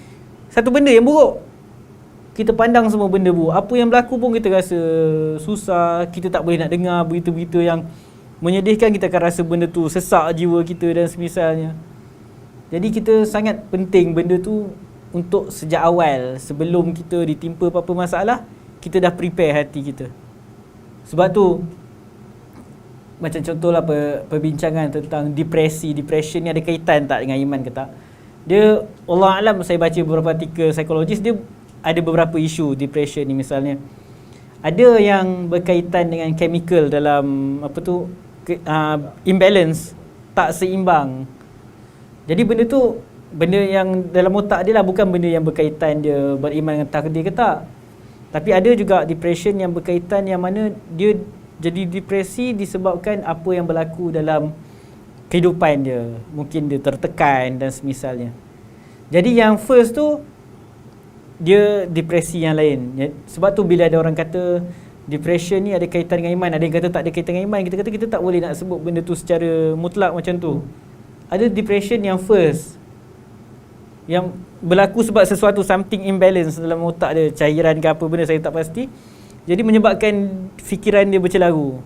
Speaker 1: satu benda yang buruk. Kita pandang semua benda buruk. Apa yang berlaku pun kita rasa susah. Kita tak boleh nak dengar berita-berita yang menyedihkan. Kita akan rasa benda tu sesak jiwa kita dan semisalnya. Jadi kita sangat penting benda tu untuk sejak awal, sebelum kita ditimpa apa-apa masalah, kita dah prepare hati kita. Sebab tu macam contohlah perbincangan tentang depression ni ada kaitan tak dengan iman ke tak? Dia, Allah alam, saya baca beberapa artikel psikologis, dia ada beberapa isu depression ni. Misalnya ada yang berkaitan dengan chemical dalam imbalance, tak seimbang. Jadi benda tu benda yang dalam otak dia lah, bukan benda yang berkaitan dia beriman dengan takdir ke tak. Tapi ada juga depression yang berkaitan yang mana dia jadi depresi disebabkan apa yang berlaku dalam kehidupan dia. Mungkin dia tertekan dan semisalnya. Jadi yang first tu dia depresi yang lain. Sebab tu bila ada orang kata depression ni ada kaitan dengan iman, ada yang kata tak ada kaitan dengan iman, kita kata kita tak boleh nak sebut benda tu secara mutlak macam tu. Ada depression yang first, yang berlaku sebab sesuatu, something imbalance dalam otak dia, cairan ke apa benda saya tak pasti. Jadi menyebabkan fikiran dia bercelaru.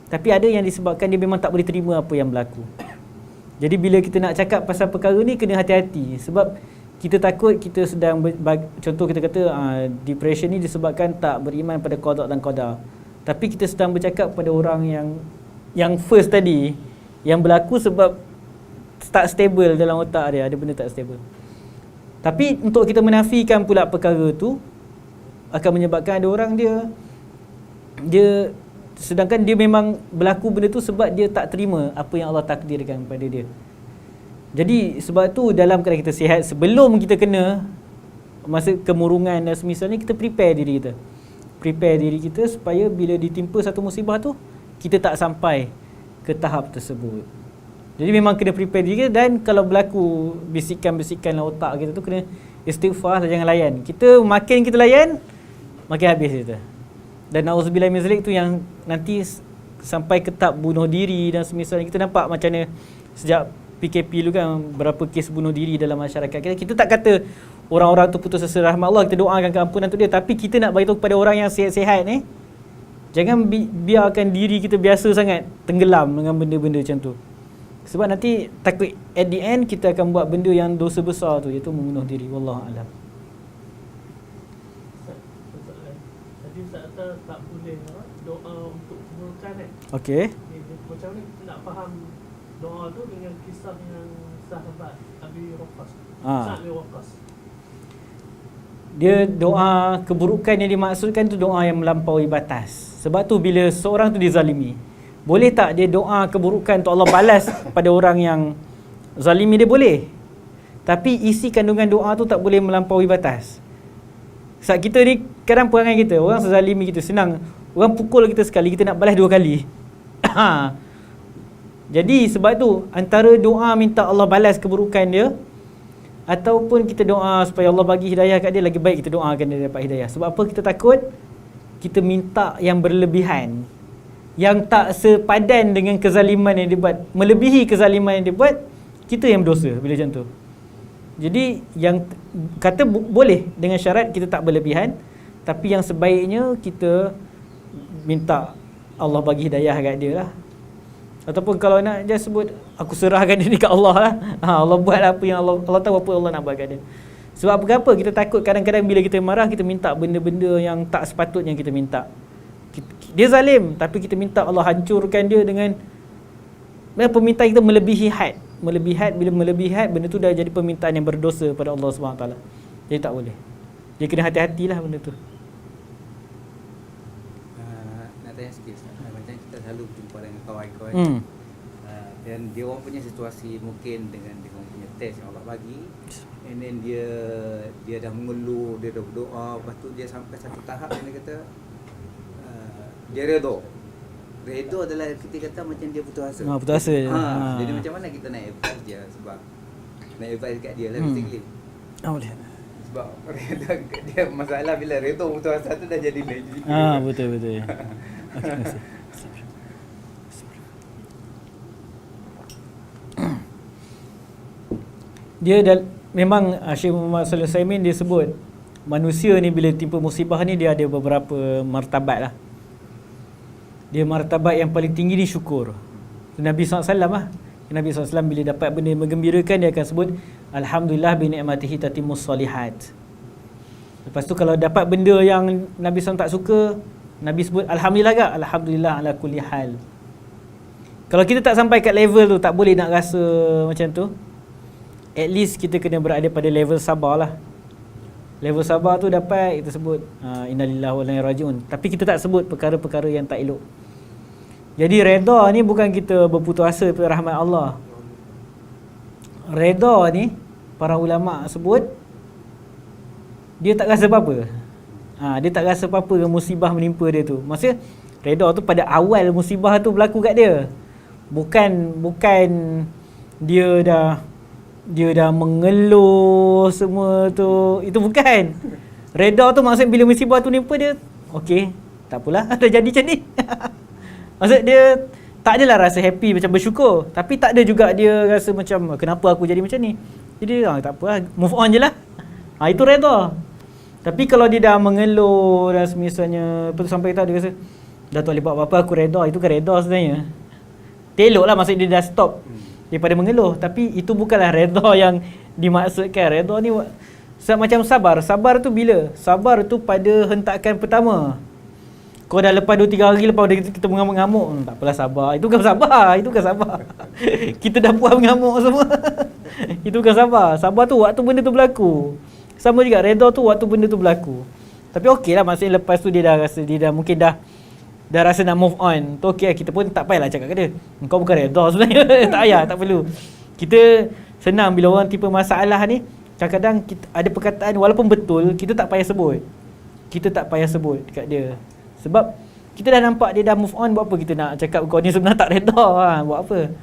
Speaker 1: Tapi ada yang disebabkan dia memang tak boleh terima apa yang berlaku. Jadi bila kita nak cakap pasal perkara ni, kena hati-hati. Sebab kita takut kita sedang contoh kita kata depression ni disebabkan tak beriman pada qada dan qadar. Tapi kita sedang bercakap pada orang yang first tadi, yang berlaku sebab tak stable dalam otak dia, ada benda tak stable. Tapi untuk kita menafikan pula perkara tu akan menyebabkan ada orang dia sedangkan dia memang berlaku benda tu sebab dia tak terima apa yang Allah takdirkan pada dia. Jadi sebab tu dalam keadaan kita sihat, sebelum kita kena masa kemurungan dan semisalnya, kita prepare diri kita. Prepare diri kita supaya bila ditimpa satu musibah tu, kita tak sampai ke tahap tersebut. Jadi memang kena prepare diri kita, dan kalau berlaku bisikan-bisikan dalam otak kita tu, kena istighfar, jangan layan. Kita makin kita layan, makin habis kita. Dan na'udzubillah min zalik tu yang nanti sampai ke tahap bunuh diri dan semisalnya. Kita nampak macam mana sejak PKP dulu kan, berapa kes bunuh diri dalam masyarakat kita. Kita tak kata orang-orang tu putus asa rahmat Allah, kita doakan keampunan untuk dia, tapi kita nak beritahu kepada orang yang sihat-sihat ni, jangan biarkan diri kita biasa sangat tenggelam dengan benda-benda macam tu. Sebab nanti takut at the end kita akan buat benda yang dosa besar tu, iaitu membunuh diri. Wallahu a'lam.
Speaker 4: Tadi Ustaz kata tak boleh doa untuk keburukan kan.
Speaker 1: Okey.
Speaker 4: Macam mana kita nak faham doa tu dengan kisah yang sahabat Abi Waqqas. Sa'd bin Waqqas.
Speaker 1: Dia doa keburukan yang dimaksudkan tu doa yang melampaui batas. Sebab tu bila seorang tu dizalimi, boleh tak dia doa keburukan untuk Allah balas pada orang yang zalimi dia? Boleh. Tapi isi kandungan doa tu tak boleh melampaui batas. Saat kita ni kadang perangai kita, orang sezalimi kita senang. Orang pukul kita sekali, kita nak balas 2 kali. Jadi sebab tu antara doa minta Allah balas keburukan dia ataupun kita doa supaya Allah bagi hidayah kat dia, lagi baik kita doakan dia dapat hidayah. Sebab apa? Kita takut kita minta yang berlebihan, yang tak sepadan dengan kezaliman yang dia buat, melebihi kezaliman yang dia buat, kita yang berdosa bila macam tu. Jadi yang kata boleh dengan syarat kita tak berlebihan, tapi yang sebaiknya kita minta Allah bagi hidayah kat dia lah. Ataupun kalau nak just sebut, aku serahkan diri kat Allah lah. Allah buat apa yang Allah tahu apa Allah nak buat kat dia. Sebab apa? Kita takut kadang-kadang bila kita marah, kita minta benda-benda yang tak sepatutnya kita minta. Dia zalim, tapi kita minta Allah hancurkan dia dengan permintaan kita melebihi had. Bila melebihi had, benda tu dah jadi permintaan yang berdosa pada Allah SWT. Jadi tak boleh. Jadi kena hati-hatilah benda tu.
Speaker 3: Nak tanya sikit, macam kita selalu jumpa dengan kawan-kawan dan dia orang punya situasi mungkin dengan dia orang punya test yang Allah bagi, and then dia dah mengeluh, dia dah berdoa, lepas tu dia sampai satu tahap yang dia kata dia redha adalah kita kata macam dia putus asa.
Speaker 1: Putus asa je.
Speaker 3: Jadi macam mana kita nak advise dia, sebab nak advise kat dia lah basically.
Speaker 1: Boleh.
Speaker 3: Sebab dia masalah bila redha putus asa tu dah jadi lain.
Speaker 1: Betul. Terima kasih. Dia memang Syekh Muhammad Salih Saimin dia sebut manusia ni bila timpa musibah ni dia ada beberapa martabat lah. Dia martabat yang paling tinggi ni syukur. Nabi SAW lah. Nabi SAW bila dapat benda yang menggembirakan, dia akan sebut alhamdulillah bi ni'matihi tatimmus solihat. Lepas tu kalau dapat benda yang Nabi SAW tak suka, Nabi sebut alhamdulillah ke? Alhamdulillah ala kulli hal. Kalau kita tak sampai kat level tu, tak boleh nak rasa macam tu, at least kita kena berada pada level sabar lah. Level sabar tu dapat kita sebut innalillahi wa inna ilaihi rajiun. Tapi kita tak sebut perkara-perkara yang tak elok. Jadi redha ni bukan kita berputus asa daripada rahmat Allah. Redha ni para ulama sebut dia tak rasa apa-apa. Dia tak rasa apa-apa musibah menimpa dia tu. Maksudnya redha tu pada awal musibah tu berlaku kat dia. Bukan dia dah mengeluh semua tu. Itu bukan. Redha tu maksud bila musibah tu nimpa dia, okey, tak apalah, dah jadi macam ni. Maksud dia tak adalah rasa happy macam bersyukur, tapi tak ada juga dia rasa macam kenapa aku jadi macam ni. Jadi tak apa, move on je lah. Itu redha. Tapi kalau dia dah mengeluh dan semisalnya lepas tu sampai tahu dia rasa dah tak boleh buat apa-apa, aku redha, itu kan redha sebenarnya. Telok lah maksud dia dah stop daripada mengeluh. Tapi itu bukanlah redha yang dimaksudkan. Redha ni macam sabar. Sabar tu bila? Sabar tu pada hentakan pertama. Kau dah lepas 2-3 hari lepas kita mengamuk-ngamuk, tak apalah sabar. Itu bukan sabar. Itu bukan sabar. Kita dah puas mengamuk semua. Itu bukan sabar. Sabar tu waktu benda tu berlaku. Sama juga redha tu waktu benda tu berlaku. Tapi okey lah, maksudnya lepas tu dia dah rasa, dia dah mungkin dah rasa nak move on. Tu okey, kita pun tak payahlah cakap kat dia, engkau bukan redha sebenarnya. Tak payah, tak perlu. Kita senang bila orang tipe masalah ni, kadang-kadang ada perkataan walaupun betul, kita tak payah sebut. Kita tak payah sebut dekat dia. Sebab kita dah nampak dia dah move on, buat apa kita nak cakap kau ni sebenarnya tak redha, buat apa?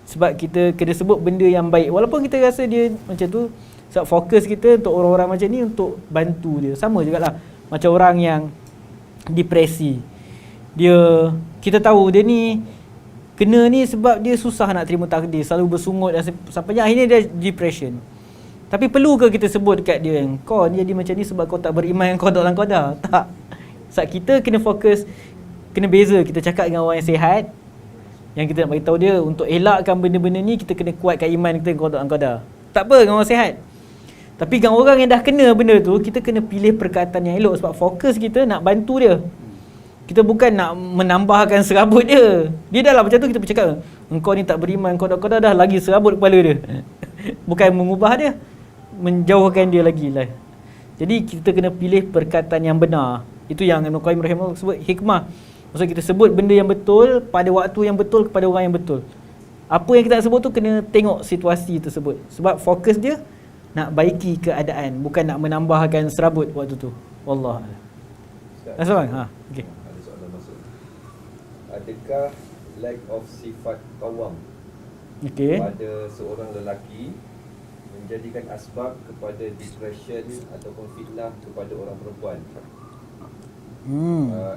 Speaker 1: Sebab kita kena sebut benda yang baik. Walaupun kita rasa dia macam tu, sebab fokus kita untuk orang-orang macam ni untuk bantu dia. Sama jugalah macam orang yang depresi. Kita tahu dia ni kena ni sebab dia susah nak terima takdir, selalu bersungut dan sampainya akhirnya dia depression. Tapi perlu ke kita sebut dekat dia, kau ni jadi macam ni sebab kau tak beriman yang qada dan qadar? Tak. Sebab kita kena fokus, kena beza. Kita cakap dengan orang yang sihat, yang kita nak beritahu dia untuk elakkan benda-benda ni, kita kena kuatkan iman kita qada dan qadar. Tak apa dengan orang sihat. Tapi dengan orang yang dah kena benda tu, kita kena pilih perkataan yang elok sebab fokus kita nak bantu dia. Kita bukan nak menambahkan serabut dia. Dia dah lah macam tu, kita bercakap, engkau ni tak beriman, kau dah lagi serabut kepala dia. Bukan mengubah dia, menjauhkan dia lagi lah. Jadi kita kena pilih perkataan yang benar. Itu yang Ibn Qayyim rahimahullah sebut hikmah. Maksud kita sebut benda yang betul pada waktu yang betul kepada orang yang betul. Apa yang kita nak sebut tu kena tengok situasi tersebut. Sebab fokus dia nak baiki keadaan, bukan nak menambahkan serabut waktu tu. Wallah. Assalamualaikum. Okey.
Speaker 2: Ada soalan masuk. Adakah lack of sifat qawam pada seorang lelaki menjadikan asbab kepada depression ataupun fitnah kepada orang perempuan?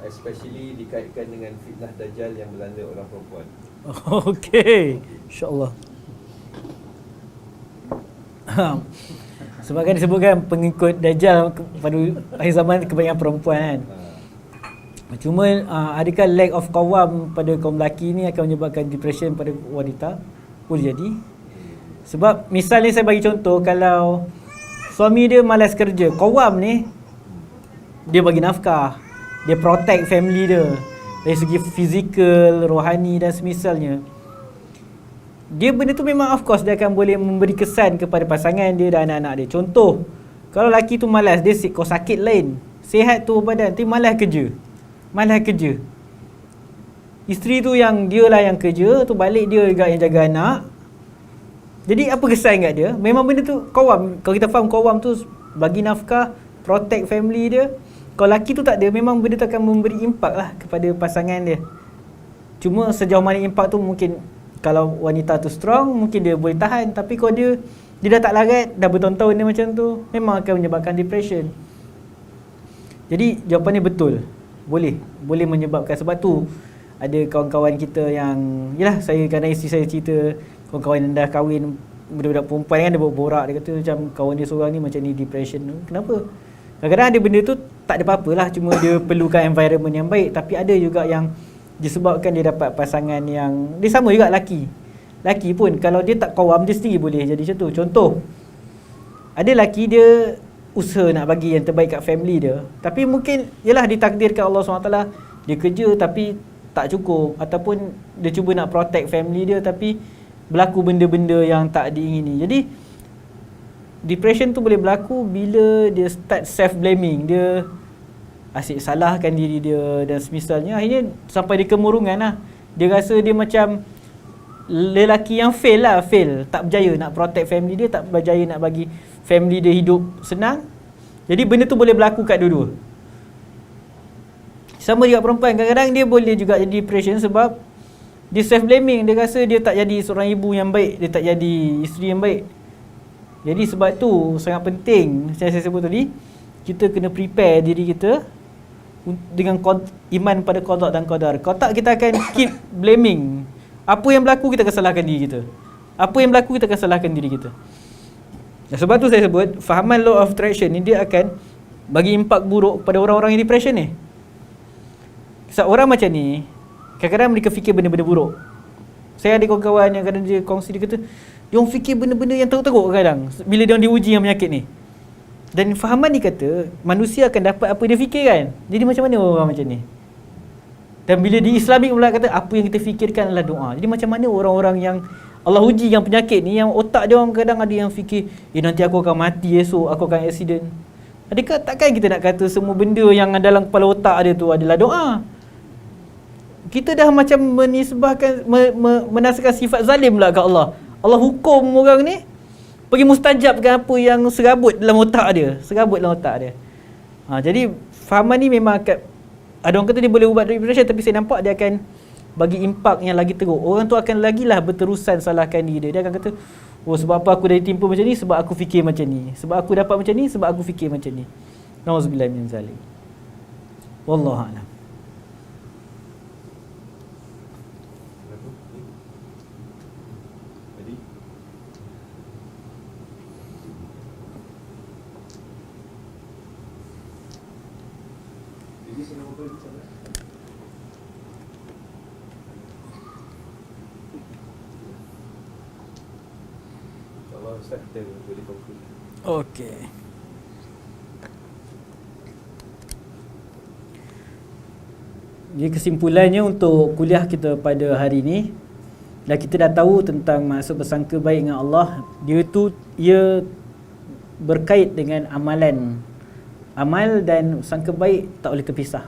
Speaker 2: Especially dikaitkan dengan fitnah Dajjal yang melanda orang perempuan.
Speaker 1: Okey, insya-Allah. Sebab kan disebutkan pengikut Dajjal pada akhir zaman kebanyakan perempuan kan. Cuma adakah lack of qawam pada kaum lelaki ni akan menyebabkan depression pada wanita? Boleh jadi. Sebab misalnya saya bagi contoh, kalau suami dia malas kerja, qawam ni dia bagi nafkah, dia protect family dia dari segi fizikal, rohani dan semisalnya. Dia benda tu memang of course dia akan boleh memberi kesan kepada pasangan dia dan anak-anak dia. Contoh, kalau lelaki tu malas, dia kau sakit lain, sihat tu badan, tapi malas kerja. Isteri tu yang dia lah yang kerja, tu balik dia juga yang jaga anak. Jadi apa kesan kat dia? Memang benda tu qawam. Kalau kita faham qawam tu bagi nafkah, protect family dia. Kalau lelaki tu tak ada, memang benda tu akan memberi impak lah kepada pasangan dia. Cuma sejauh mana impak tu mungkin kalau wanita tu strong, mungkin dia boleh tahan. Tapi kalau dia dah tak larat, dah bertahun-tahun dia macam tu, memang akan menyebabkan depression. Jadi jawapannya betul. Boleh menyebabkan. Sebab tu ada kawan-kawan kita yang, yelah, saya kadang isteri saya cerita, kawan-kawan yang dah kahwin, budak-budak perempuan kan, dia borak, dia kata macam kawan dia seorang ni macam ni depression. Kenapa? Kadang-kadang ada benda tu tak ada apa-apa lah, cuma dia perlukan environment yang baik. Tapi ada juga yang disebabkan dia dapat pasangan yang, dia sama juga laki pun kalau dia tak qawam, dia sendiri boleh jadi macam tu. Contoh, ada laki dia usaha nak bagi yang terbaik kat family dia, tapi mungkin yalah ditakdirkan Allah SWT, dia kerja tapi tak cukup, ataupun dia cuba nak protect family dia tapi berlaku benda-benda yang tak diingini. Jadi depression tu boleh berlaku bila dia start self blaming, dia asyik salahkan diri dia dan semisalnya, akhirnya sampai dia kemurungan lah. Dia rasa dia macam lelaki yang fail, tak berjaya nak protect family dia, tak berjaya nak bagi family dia hidup senang. Jadi benda tu boleh berlaku kat dua-dua. Sama juga perempuan, kadang-kadang dia boleh juga jadi depression sebab dia self blaming, dia rasa dia tak jadi seorang ibu yang baik, dia tak jadi isteri yang baik. Jadi sebab tu sangat penting, macam saya sebut tadi, kita kena prepare diri kita dengan iman pada qada dan qadar. Kalau tak, kita akan keep blaming. Apa yang berlaku, kita akan salahkan diri kita. Apa yang berlaku, kita akan salahkan diri kita. Sebab tu saya sebut, fahaman law of attraction ni dia akan bagi impak buruk kepada orang-orang yang depression ni. Sebab orang macam ni, kadang-kadang mereka fikir benda-benda buruk. Saya ada kawan-kawan yang kadang dia kongsi, dia kata dia orang fikir benda-benda yang teruk-teruk kadang bila dia orang diuji dengan penyakit ni. Dan fahaman ni kata manusia akan dapat apa dia fikirkan. Jadi macam mana orang macam ni? Dan bila di Islamik pula kata apa yang kita fikirkan adalah doa. Jadi macam mana orang-orang yang Allah uji yang penyakit ni, yang otak dia orang kadang ada yang fikir, nanti aku akan mati esok, aku akan accident. Adakah takkan kita nak kata semua benda yang dalam kepala otak dia tu adalah doa? Kita dah macam menisbahkan, menasihkan sifat zalim pula kat Allah. Allah hukum orang ni pergi mustajabkan apa yang serabut dalam otak dia, jadi fahaman ni memang akan, ada orang kata dia boleh ubat depression, tapi saya nampak dia akan bagi impak yang lagi teruk. Orang tu akan lagilah berterusan salahkan diri dia. Dia akan kata, oh sebab apa aku dah ditimpa macam ni, sebab aku fikir macam ni, sebab aku dapat macam ni, sebab aku fikir macam ni. Nauzubillah min zalik. Wallahu a'lam.
Speaker 2: InsyaAllah Ustaz, kita boleh conclude.
Speaker 1: Okey. Jadi kesimpulannya untuk kuliah kita pada hari ini, dah kita dah tahu tentang maksud bersangka baik dengan Allah. Ia berkait dengan amalan. Amal dan sangka baik tak boleh terpisah.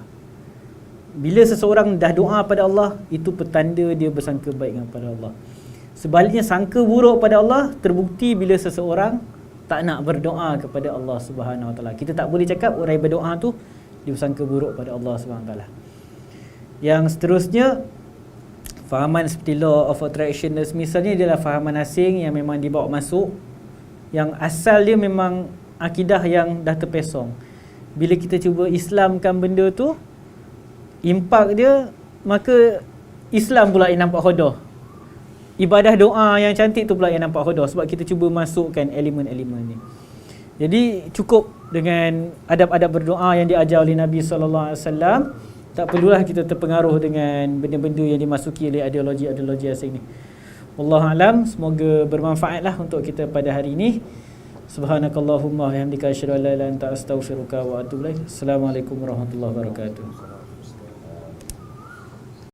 Speaker 1: Bila seseorang dah doa pada Allah, itu petanda dia bersangka baik dengan pada Allah. Sebaliknya sangka buruk pada Allah terbukti bila seseorang tak nak berdoa kepada Allah Subhanahu Wa Taala. Kita tak boleh cakap orang berdoa tu dia bersangka buruk pada Allah Subhanahu Wa Taala. Yang seterusnya, fahaman seperti law of attraction dan semisalnya adalah fahaman asing yang memang dibawa masuk, yang asal dia memang akidah yang dah terpesong. Bila kita cuba Islamkan benda tu, impak dia, maka Islam pula yang nampak hodoh. Ibadah doa yang cantik tu pula yang nampak hodoh, sebab kita cuba masukkan elemen-elemen ni. Jadi cukup dengan adab-adab berdoa yang diajar oleh Nabi SAW. Tak perlulah kita terpengaruh dengan benda-benda yang dimasuki oleh ideologi-ideologi asing ni. Wallahualam, semoga bermanfaatlah untuk kita pada hari ini. Subhanakallahumma wa bihamdika asyhadu an la ilaha illa anta astaghfiruka wa atubu ilaik. Assalamualaikum warahmatullahi wabarakatuh.